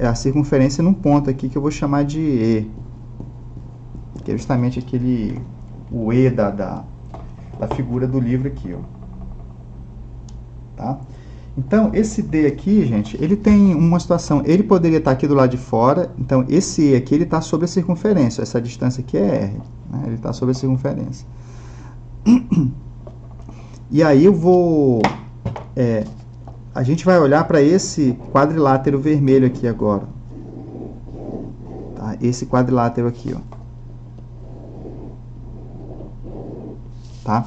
a circunferência num ponto aqui que eu vou chamar de E. Que é justamente o E da figura do livro aqui, ó. Tá? Então, esse D aqui, gente, ele tem uma situação, ele poderia estar aqui do lado de fora, então esse E aqui, ele está sobre a circunferência, essa distância aqui é R, né? Ele está sobre a circunferência. E aí eu vou... a gente vai olhar para esse quadrilátero vermelho aqui agora. Tá? Esse quadrilátero aqui, ó. Tá?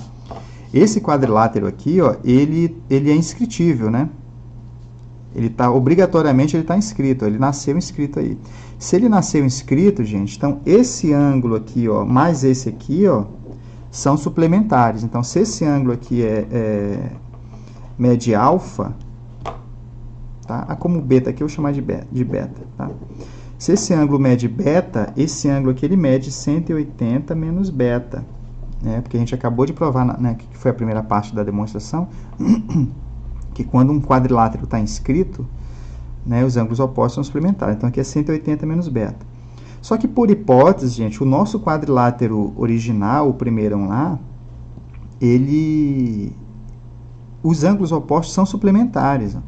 Esse quadrilátero aqui, ó, ele é inscritível, né? Obrigatoriamente ele está inscrito, ele nasceu inscrito aí. Se ele nasceu inscrito, gente, então esse ângulo aqui, ó, mais esse aqui, ó, são suplementares. Então, se esse ângulo aqui mede alfa, tá? Como beta aqui eu vou chamar de beta, tá? Se esse ângulo mede beta, esse ângulo aqui ele mede 180 menos beta. Porque a gente acabou de provar, né, que foi a primeira parte da demonstração, que quando um quadrilátero está inscrito, né, os ângulos opostos são suplementares. Então, aqui é 180 menos beta. Só que, por hipótese, gente, o nosso quadrilátero original, o primeirão lá, os ângulos opostos são suplementares. Ó.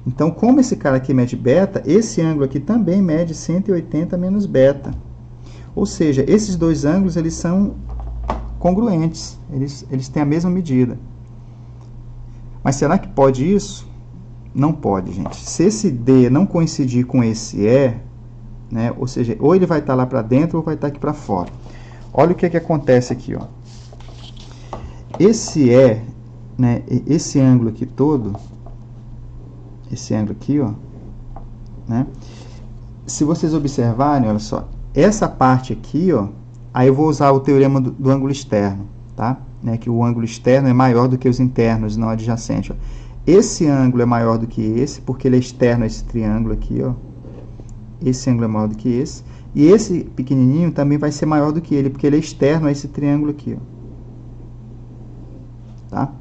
Então, como esse cara aqui mede beta, esse ângulo aqui também mede 180 menos beta. Ou seja, esses dois ângulos, eles são congruentes, eles têm a mesma medida. Mas será que pode isso? Não pode, gente. Se esse D não coincidir com esse E, né, ou seja, ou ele vai estar lá para dentro ou vai estar aqui para fora. Olha o que acontece aqui, ó. Esse E, né, esse ângulo aqui todo, esse ângulo aqui, ó, né, se vocês observarem, olha só, essa parte aqui, ó, aí eu vou usar o teorema do ângulo externo, tá? Né, que o ângulo externo é maior do que os internos, não adjacentes. Ó. Esse ângulo é maior do que esse, porque ele é externo a esse triângulo aqui, ó. Esse ângulo é maior do que esse. E esse pequenininho também vai ser maior do que ele, porque ele é externo a esse triângulo aqui, ó. Tá?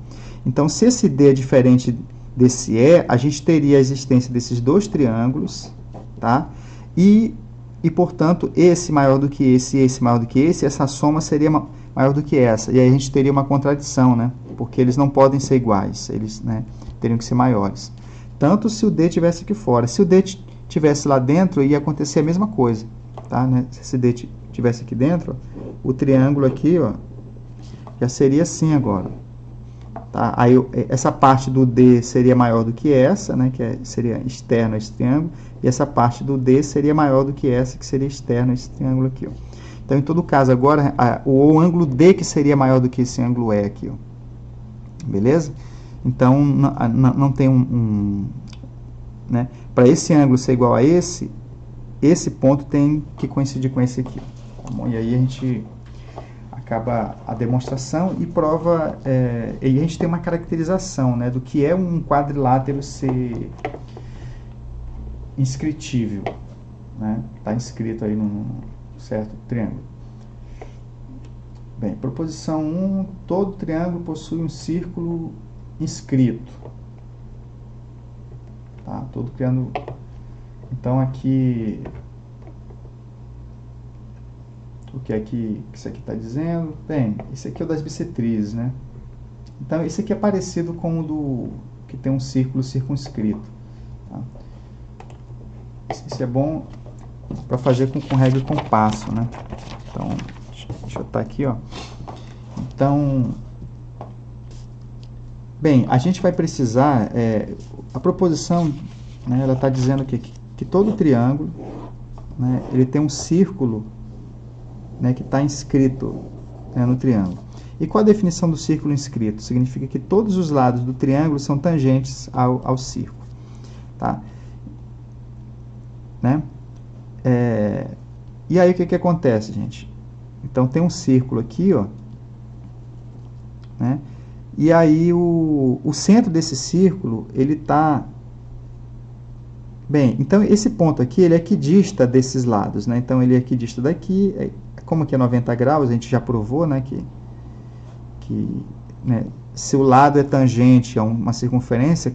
Então, se esse D é diferente desse E, a gente teria a existência desses dois triângulos, tá? E portanto, esse maior do que esse maior do que esse, essa soma seria maior do que essa. E aí a gente teria uma contradição, né? Porque eles não podem ser iguais, eles, né, teriam que ser maiores. Tanto se o D estivesse aqui fora. Se o D estivesse lá dentro, ia acontecer a mesma coisa. Tá? Né? Se esse D estivesse aqui dentro, o triângulo aqui, ó, já seria assim agora. Tá? Aí essa parte do D seria maior do que essa, né, que seria externo a esse triângulo, e essa parte do D seria maior do que essa, que seria externo a esse triângulo aqui. Ó. Então, em todo caso, agora, o ângulo D que seria maior do que esse ângulo E aqui. Ó. Beleza? Então, não tem né, para esse ângulo ser igual a esse ponto tem que coincidir com esse aqui. Tá bom? E aí a gente acaba a demonstração e prova, e a gente tem uma caracterização, né, do que é um quadrilátero ser inscritível, né? Está inscrito aí num certo triângulo. Bem, proposição 1, todo triângulo possui um círculo inscrito. Tá? Todo triângulo. Então aqui, o que é que isso aqui está dizendo? Bem, esse aqui é o das bissetrizes, né? Então, esse aqui é parecido com o do que tem um círculo circunscrito. Tá? Isso é bom para fazer com regra e compasso, né? Então, deixa eu estar aqui, ó. Então, bem, a gente vai precisar, a proposição, né, ela está dizendo que todo triângulo, né, ele tem um círculo, né, que está inscrito, né, no triângulo. E qual a definição do círculo inscrito? Significa que todos os lados do triângulo são tangentes ao círculo. Tá? Né? E aí o que acontece, gente? Então tem um círculo aqui, ó, né? E aí o centro desse círculo, ele está... Bem, então esse ponto aqui, ele é equidista desses lados, né? Então ele é equidista daqui, como aqui é 90 graus, a gente já provou, né, né, se o lado é tangente a uma circunferência,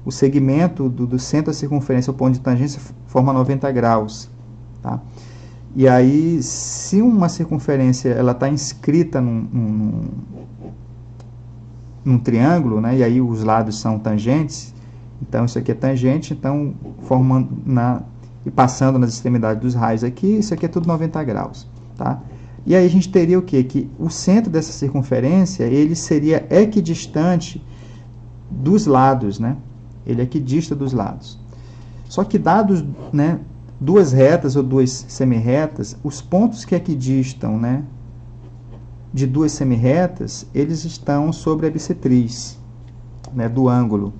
o segmento do centro da circunferência ao ponto de tangência forma 90 graus. Tá? E aí, se uma circunferência está inscrita num triângulo, né? E aí os lados são tangentes. Então, isso aqui é tangente, então, formando e passando nas extremidades dos raios aqui, isso aqui é tudo 90 graus, tá? E aí a gente teria o quê? Que o centro dessa circunferência, ele seria equidistante dos lados, né? Ele é equidista dos lados. Só que dados, né, duas retas ou duas semirretas, os pontos que equidistam, né, de duas semirretas, eles estão sobre a bissetriz, né, do ângulo,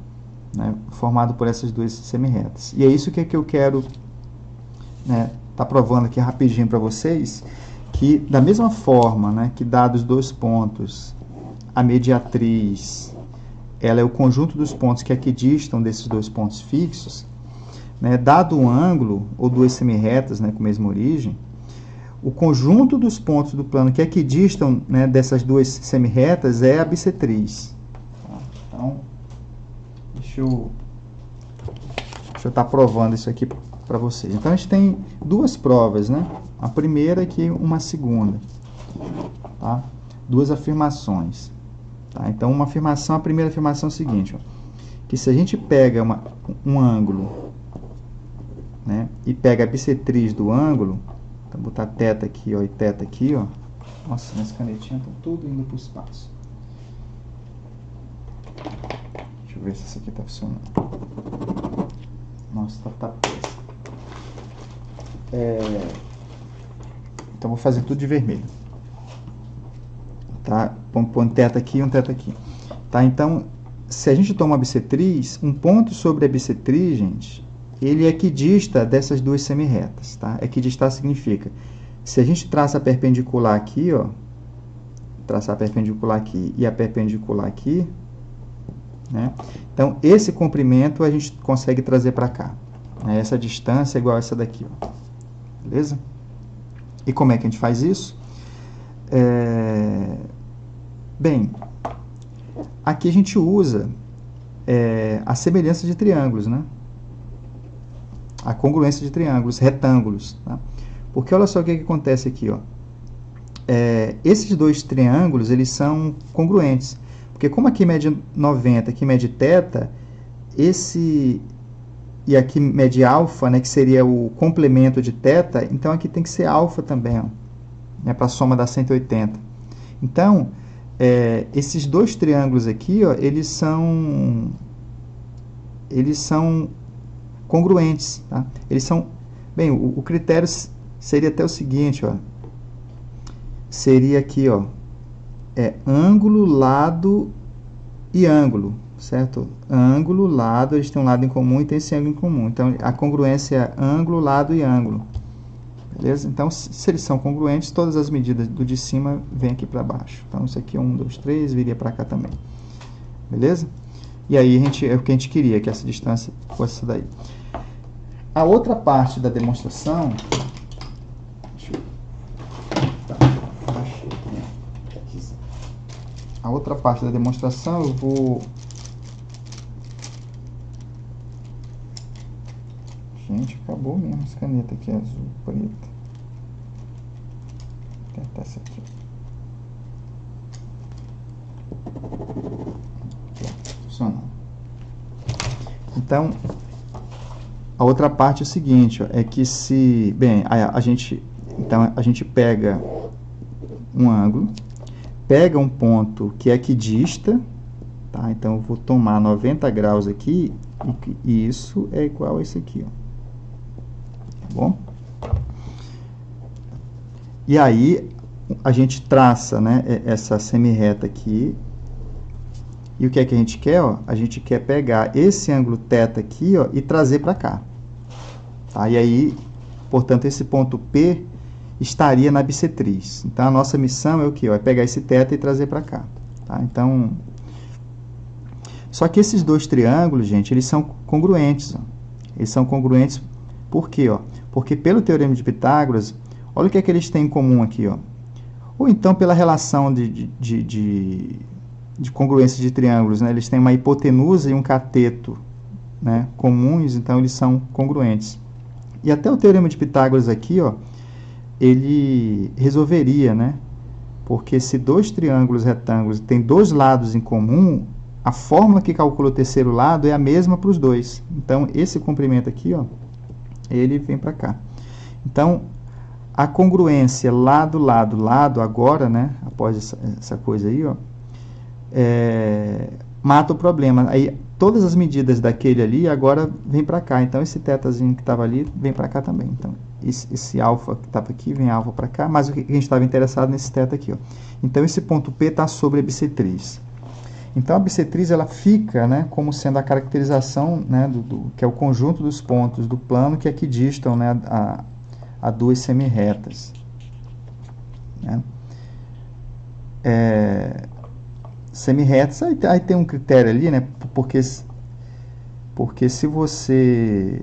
né, formado por essas duas semirretas. E é isso que eu quero, né, tá provando aqui rapidinho para vocês, que da mesma forma, né, que dados dois pontos, a mediatriz, ela é o conjunto dos pontos que equidistam desses dois pontos fixos, né, dado um ângulo, ou duas semirretas, né, com a mesma origem, o conjunto dos pontos do plano que equidistam, né, dessas duas semirretas é a bissetriz. Então, deixa eu estar provando isso aqui para vocês. Então, a gente tem duas provas, né? A primeira aqui, uma segunda. Tá? Duas afirmações. Tá? Então, uma afirmação, a primeira afirmação é o seguinte, ó, que se a gente pega um ângulo, né, e pega a bissetriz do ângulo, então, vou botar θ aqui, ó, e θ aqui, ó. Nossa, minhas canetinhas estão tudo indo para o espaço. Deixa eu ver se isso aqui está funcionando. Nossa, tá péssimo. Então, vou fazer tudo de vermelho. Tá? Põe um θ aqui e um θ aqui. Tá? Então, se a gente toma a bissetriz, um ponto sobre a bissetriz, gente, ele é equidista dessas duas semirretas, tá? Equidistar significa, se a gente traça a perpendicular aqui, ó, traçar a perpendicular aqui e a perpendicular aqui, né? Então, esse comprimento a gente consegue trazer para cá, né? Essa distância é igual a essa daqui, ó. Beleza? E como é que a gente faz isso? Bem, aqui a gente usa a semelhança de triângulos, né? A congruência de triângulos, retângulos, tá? Porque olha só o que acontece aqui, ó. Esses dois triângulos, eles são congruentes. Porque como aqui mede 90, aqui mede θ, e aqui mede alfa, né, que seria o complemento de θ, então aqui tem que ser alfa também, ó, né, para a soma dar 180. Então, esses dois triângulos aqui, ó, eles são congruentes, tá? Eles são, bem, o critério seria até o seguinte, ó, seria aqui, ó, ângulo, lado e ângulo, certo? Ângulo, lado, eles têm um lado em comum e tem esse ângulo em comum. Então, a congruência é ângulo, lado e ângulo. Beleza? Então, se eles são congruentes, todas as medidas do de cima vêm aqui para baixo. Então, isso aqui é 1, 2, 3, viria para cá também. Beleza? E aí, é o que a gente queria, que essa distância fosse essa daí. A outra parte da demonstração... Deixa eu... Tá, achei. A outra parte da demonstração eu vou... Gente, acabou mesmo essa caneta aqui, azul, preta. Vou tentar essa aqui. Funcionou. Então, a outra parte é o seguinte, ó, é que se... Bem, então, a gente pega um ângulo, pega um ponto que é equidista, tá? Então, eu vou tomar 90 graus aqui, e isso é igual a esse aqui, ó. Tá bom? E aí, a gente traça, né, essa semirreta aqui, e o que é que a gente quer? Ó? A gente quer pegar esse ângulo θ aqui, ó, e trazer para cá. Tá? E aí, portanto, esse ponto P estaria na bissetriz. Então, a nossa missão é o quê? É pegar esse θ e trazer para cá. Tá? Então, só que esses dois triângulos, gente, eles são congruentes. Ó. Eles são congruentes por quê? Ó? Porque pelo Teorema de Pitágoras, olha o que é que eles têm em comum aqui. Ó. Ou então pela relação de congruência de triângulos, né? Eles têm uma hipotenusa e um cateto, né, comuns, então eles são congruentes. E até o Teorema de Pitágoras aqui, ó, ele resolveria, né? Porque se dois triângulos retângulos têm dois lados em comum, a fórmula que calcula o terceiro lado é a mesma para os dois. Então, esse comprimento aqui, ó, ele vem para cá. Então, a congruência lado, lado, lado, agora, né, após essa coisa aí, ó, mata o problema. Aí, todas as medidas daquele ali, agora vem para cá. Então, esse tetazinho que estava ali, vem para cá também. Então, esse alfa que estava aqui, vem alfa para cá, mas o que a gente estava interessado nesse teta aqui, ó. Então, esse ponto P está sobre a bissetriz. Então, a bissetriz, ela fica, né, como sendo a caracterização, né, que é o conjunto dos pontos do plano que equidistam, né, a duas semirretas. Né? Semirretas, aí tem um critério ali, né, porque se você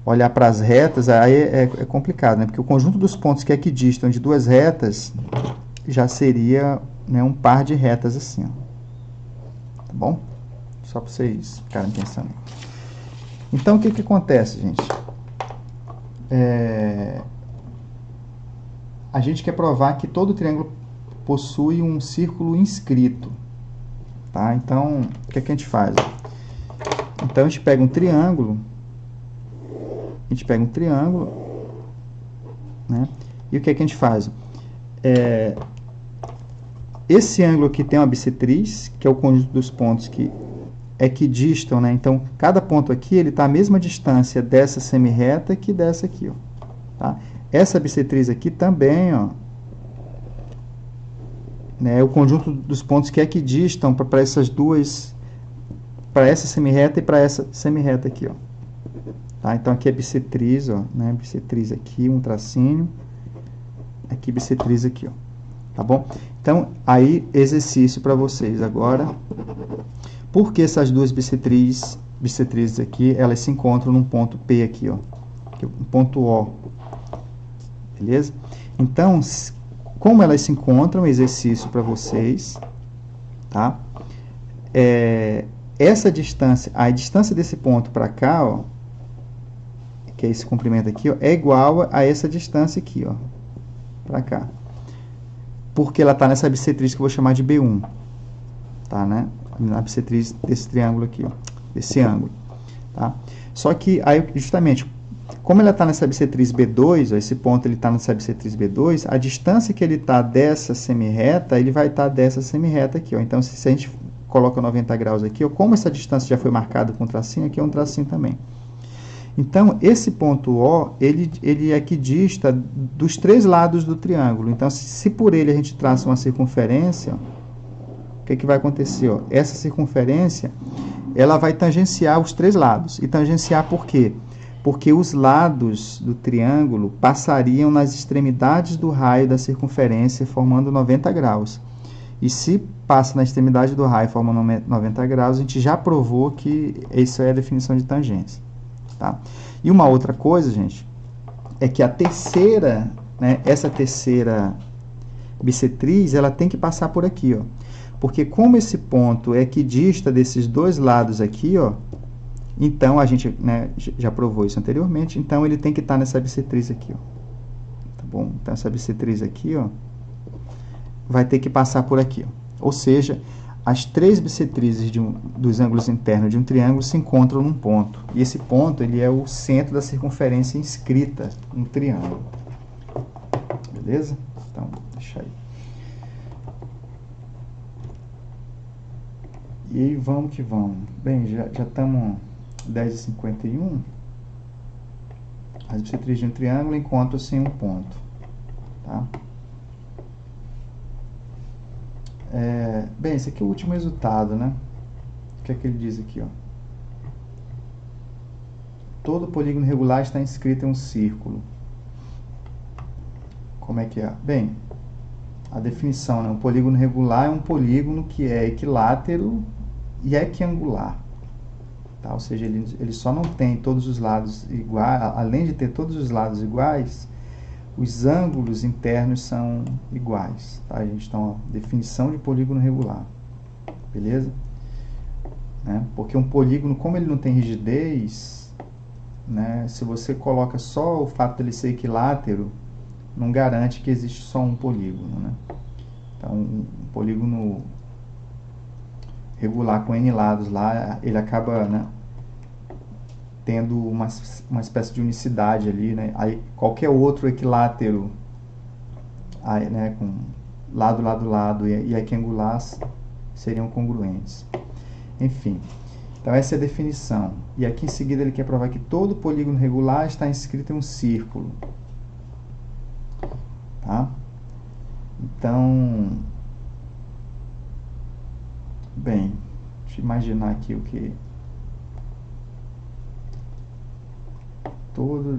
olhar para as retas, aí é complicado, né, porque o conjunto dos pontos que equidistam de duas retas já seria, né, um par de retas assim, ó. Tá bom? Só para vocês ficarem pensando. Então, o que acontece, gente? A gente quer provar que todo triângulo possui um círculo inscrito. Tá? Então, o que a gente faz? Então, a gente pega um triângulo, né? E o que a gente faz? Esse ângulo aqui tem uma bissetriz, que é o conjunto dos pontos que equidistam, né? Então, cada ponto aqui, ele está à mesma distância dessa semirreta que dessa aqui, ó. Tá? Essa bissetriz aqui também, ó, né, é o conjunto dos pontos que equidistam para essas duas, para essa semirreta e para essa semirreta aqui, ó. Tá? Então, aqui é bissetriz, ó, né? Bissetriz aqui, um tracinho. Aqui, bissetriz aqui, ó. Tá bom? Então, aí, exercício para vocês agora. Por que essas duas bissetrizes aqui, elas se encontram num ponto P aqui, ó. Um ponto O. Beleza? Então, como elas se encontram, exercício para vocês, tá? Essa distância, a distância desse ponto para cá, ó, que é esse comprimento aqui, ó, é igual a essa distância aqui, ó, para cá. Porque ela está nessa bissetriz que eu vou chamar de B1, tá, né? Na bissetriz desse triângulo aqui, ó, desse ângulo, tá? Só que, aí, justamente, como ela está nessa bissetriz B2, ó, esse ponto ele está nessa bissetriz B2, a distância que ele está dessa semirreta, ele vai estar dessa semirreta aqui, ó. Então, se a gente coloca 90 graus aqui, ó, como essa distância já foi marcada com um tracinho, aqui é um tracinho também. Então, esse ponto O, ele equidista dos três lados do triângulo. Então, se por ele a gente traça uma circunferência, ó, o que vai acontecer? Ó? Essa circunferência, ela vai tangenciar os três lados. E tangenciar por quê? Porque os lados do triângulo passariam nas extremidades do raio da circunferência, formando 90 graus. E se passa na extremidade do raio, formando 90 graus, a gente já provou que isso é a definição de tangência. Tá? E uma outra coisa, gente, é que a terceira, né, essa terceira bissetriz, ela tem que passar por aqui, ó. Porque como esse ponto é equidista desses dois lados aqui, ó, então a gente, né, já provou isso anteriormente, então ele tem que estar nessa bissetriz aqui, ó. Tá bom? Então essa bissetriz aqui, ó, vai ter que passar por aqui, ó. Ou seja, as três bissetrizes dos ângulos internos de um triângulo se encontram num ponto. E esse ponto, ele é o centro da circunferência inscrita no triângulo. Beleza? Então, deixa aí. E aí, vamos que vamos. Bem, já estamos 10h51. As bissetrizes de um triângulo encontram-se em um ponto. Tá? Bem, esse aqui é o último resultado, né? O que é que ele diz aqui, ó? Todo polígono regular está inscrito em um círculo. Como é que é? Bem, a definição, né? Um polígono regular é um polígono que é equilátero e equiangular. Tá? Ou seja, ele só não tem todos os lados iguais, além de ter todos os lados iguais, os ângulos internos são iguais. Tá? A gente tem uma definição de polígono regular. Beleza? Né? Porque um polígono, como ele não tem rigidez, né? Se você coloca só o fato dele ser equilátero, não garante que existe só um polígono, né? Então, um polígono regular com N lados lá, ele acaba, né, tendo uma espécie de unicidade ali, né? Aí qualquer outro equilátero, aí, né, com lado, lado, lado e equiangular seriam congruentes. Enfim, então essa é a definição. E aqui em seguida ele quer provar que todo polígono regular está inscrito em um círculo. Tá? Então, bem, deixa eu imaginar aqui o que...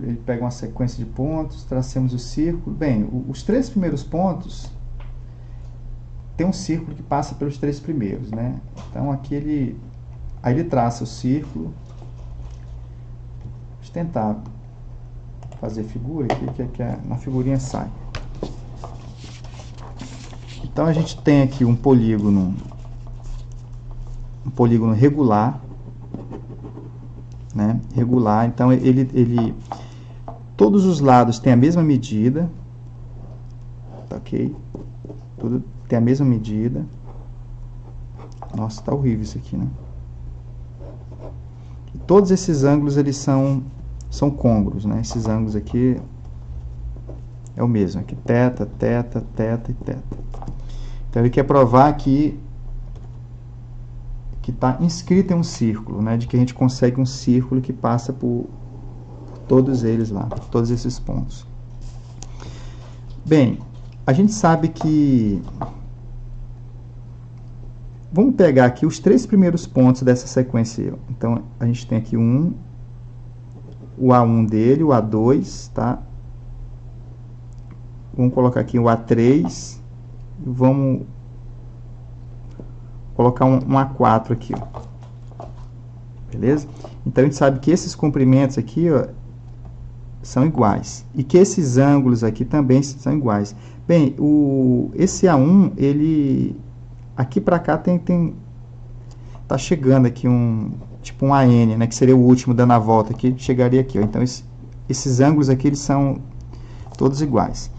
Ele pega uma sequência de pontos, tracemos o círculo. Bem, os 3 primeiros pontos tem um círculo que passa pelos 3 primeiros, né? Então aqui ele traça o círculo. Deixa eu tentar fazer figura aqui, que na figurinha sai. Então a gente tem aqui um polígono regular, né? Regular, então todos os lados têm a mesma medida, ok? Tudo tem a mesma medida. Nossa, tá horrível isso aqui, né? E todos esses ângulos eles são côngruos, né? Esses ângulos aqui é o mesmo, aqui teta, teta, teta e teta. Então ele quer provar que está inscrito em um círculo, né? De que a gente consegue um círculo que passa por todos eles lá, todos esses pontos. Bem, a gente sabe que... Vamos pegar aqui os 3 primeiros pontos dessa sequência. Então, a gente tem aqui o A1 dele, o A2, tá? Vamos colocar aqui o A3. Vamos colocar um A4 aqui, ó. Beleza? Então, a gente sabe que esses comprimentos aqui, ó, são iguais. E que esses ângulos aqui também são iguais. Bem, esse A1, ele... Aqui para cá tá chegando aqui tipo um AN, né, que seria o último dando a volta aqui, chegaria aqui, ó. Então esses ângulos aqui eles são todos iguais.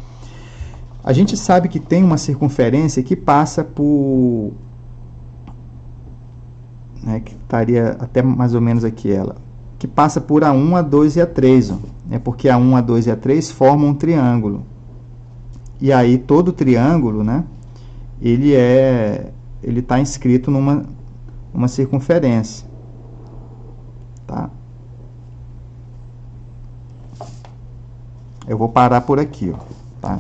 A gente sabe que tem uma circunferência que passa por, né, que estaria até mais ou menos aqui ela, que passa por A1, A2 e A3, ó, né, porque A1, A2 e A3 formam um triângulo. E aí todo triângulo, né, ele está inscrito numa circunferência, tá? Eu vou parar por aqui, ó, tá?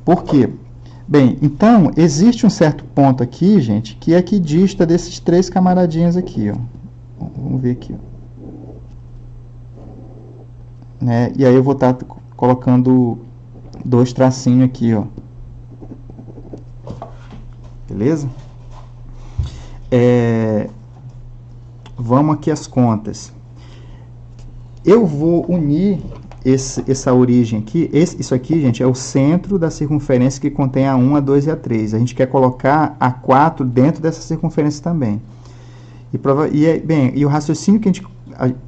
Por quê? Bem, então, existe um certo ponto aqui, gente, que é que dista desses 3 camaradinhos aqui, ó. Vamos ver aqui, ó. Né? E aí eu vou estar colocando 2 tracinhos aqui, ó. Beleza? Vamos aqui às contas. Eu vou unir essa origem aqui. Isso aqui, gente, é o centro da circunferência que contém A1, A2 e A3. A gente quer colocar A4 dentro dessa circunferência também. E o raciocínio que a gente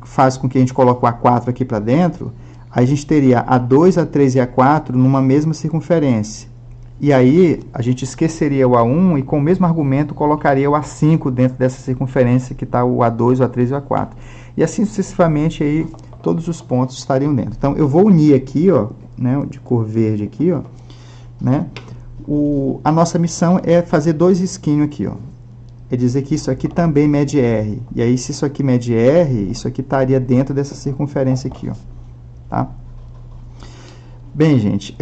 faz com que a gente coloque o A4 aqui para dentro, a gente teria A2, A3 e A4 numa mesma circunferência. E aí, a gente esqueceria o A1 e, com o mesmo argumento, colocaria o A5 dentro dessa circunferência que está o A2, o A3 e o A4. E assim sucessivamente, aí, todos os pontos estariam dentro. Então, eu vou unir aqui, ó, né, de cor verde aqui, ó, né, a nossa missão é fazer 2 risquinhos aqui, ó. É dizer que isso aqui também mede R. E aí, se isso aqui mede R, isso aqui estaria dentro dessa circunferência aqui, ó. Tá? Bem, gente,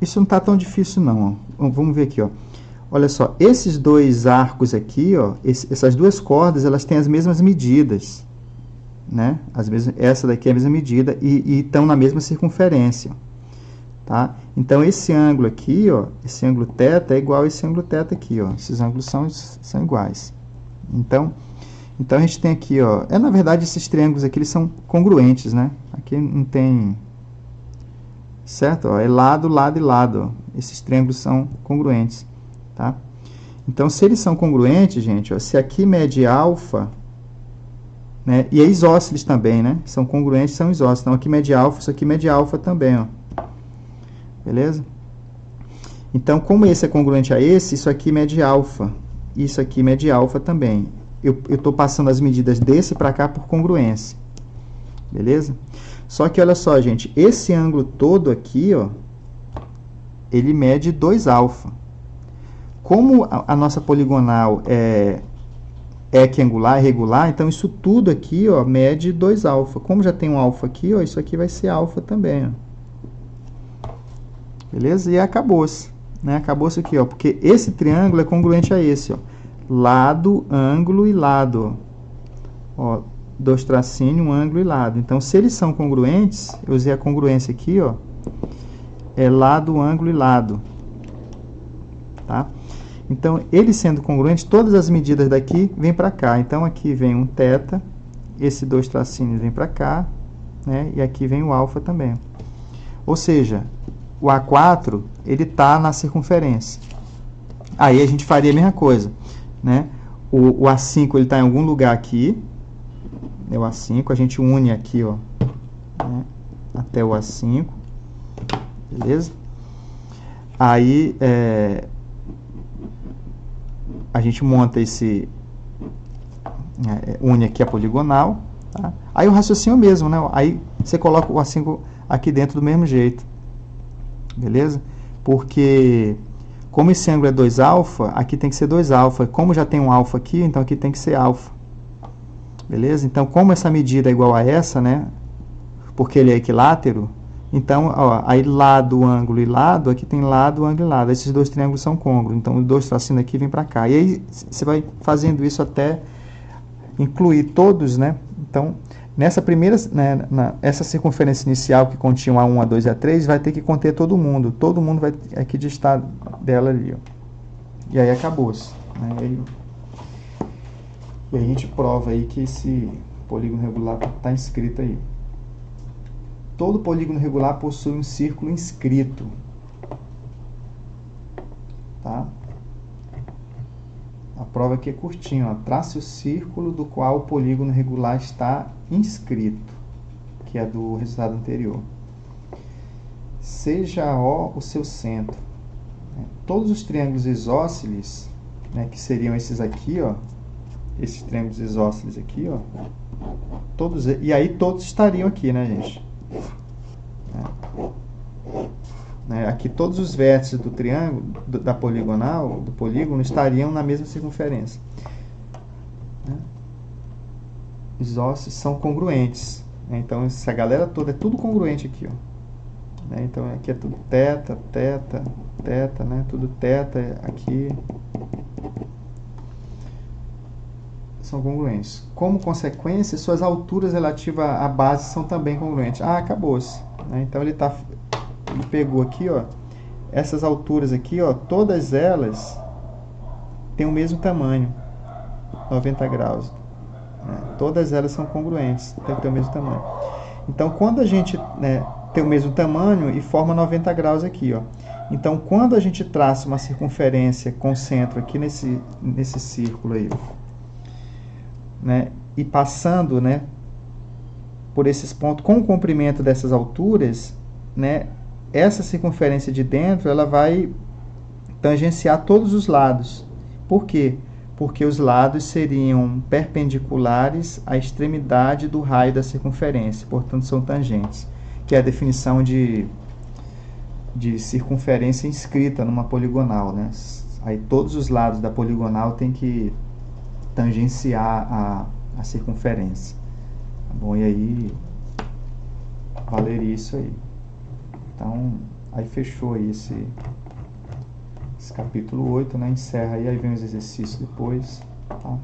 isso não está tão difícil, não. Ó. Vamos ver aqui, ó. Olha só, esses 2 arcos aqui, ó, essas 2 cordas, elas têm as mesmas medidas, né? Essa daqui é a mesma medida e estão na mesma circunferência, tá? Então, esse ângulo aqui, ó, esse ângulo θ é igual a esse ângulo θ aqui, ó. Esses ângulos são iguais. Então, a gente tem aqui, ó, na verdade, esses triângulos aqui, eles são congruentes, né? Aqui não tem... Certo? Ó, é lado, lado e lado. Ó. Esses triângulos são congruentes. Tá? Então, se eles são congruentes, gente, ó, se aqui mede alfa, né? E é isósceles também, né? São congruentes, são isósceles. Então, aqui mede alfa, isso aqui mede alfa também, ó. Beleza? Então, como esse é congruente a esse, isso aqui mede alfa. Isso aqui mede alfa também. Eu estou passando as medidas desse para cá por congruência. Beleza? Só que, olha só, gente. Esse ângulo todo aqui, ó, ele mede 2 alfa. Como a nossa poligonal é equiangular, é regular, então isso tudo aqui, ó, mede 2 alfa. Como já tem um alfa aqui, ó, isso aqui vai ser alfa também, ó. Beleza? E acabou-se. Né? Acabou-se aqui, ó, porque esse triângulo é congruente a esse, ó. Lado, ângulo e lado. Ó, 2 tracinhos, um ângulo e lado. Então, se eles são congruentes, eu usei a congruência aqui, ó, é lado, ângulo e lado. Tá? Então, ele sendo congruente, todas as medidas daqui vêm para cá. Então, aqui vem um θ, esse 2 tracinhos vem para cá, né? E aqui vem o alfa também. Ou seja, o A4, ele está na circunferência. Aí a gente faria a mesma coisa, né? O A5, ele está em algum lugar aqui, é o A5, a gente une aqui, ó, né? Até o A5, beleza? Aí, a gente monta esse, une aqui a poligonal, tá? Aí o raciocínio é o mesmo, né? Aí você coloca o A5 aqui dentro do mesmo jeito, beleza? Porque, como esse ângulo é 2 alfa, aqui tem que ser 2 alfa. Como já tem um alfa aqui, então aqui tem que ser alfa, beleza? Então, como essa medida é igual a essa, né? Porque ele é equilátero, então, ó, aí lado, ângulo e lado, aqui tem lado, ângulo e lado. Esses dois triângulos são côngruos. Então, os dois tracinhos aqui vêm para cá. E aí, você vai fazendo isso até incluir todos, né? Então, nessa primeira, né, essa circunferência inicial que continha A1, A2 e A3, vai ter que conter todo mundo. Todo mundo vai aqui distar dela ali, ó. E aí, acabou-se. Né? E aí, a gente prova aí que esse polígono regular está inscrito aí. Todo polígono regular possui um círculo inscrito. Tá? A prova aqui é curtinha. Ó. Trace o círculo do qual o polígono regular está inscrito, que é do resultado anterior. Seja O seu centro. Todos os triângulos isósceles, né, que seriam esses aqui, ó, esses triângulos isósceles aqui, ó, todos, e aí todos estariam aqui, né, gente? Aqui todos os vértices do triângulo, da poligonal, do polígono, estariam na mesma circunferência. Isósceles são congruentes. Então, essa galera toda é tudo congruente aqui, ó. Então, aqui é tudo θ, θ, θ, né? Tudo θ aqui. São congruentes. Como consequência, suas alturas relativas à base são também congruentes. Ah, acabou-se. Então, ele pegou aqui, ó, essas alturas aqui, ó, todas elas têm o mesmo tamanho, 90 graus. Todas elas são congruentes, tem que ter o mesmo tamanho. Então, quando a gente, né, tem o mesmo tamanho e forma 90 graus aqui, ó. Então, quando a gente traça uma circunferência com centro aqui nesse círculo aí, né, e passando, né, por esses pontos, com o comprimento dessas alturas, né, essa circunferência de dentro, ela vai tangenciar todos os lados. Por quê? Porque os lados seriam perpendiculares à extremidade do raio da circunferência, portanto, são tangentes, que é a definição de circunferência inscrita numa poligonal, né? Aí todos os lados da poligonal têm que tangenciar a circunferência. Tá bom? E aí, valeria isso aí. Então, aí fechou aí esse capítulo 8, né? Encerra aí vem os exercícios depois, tá?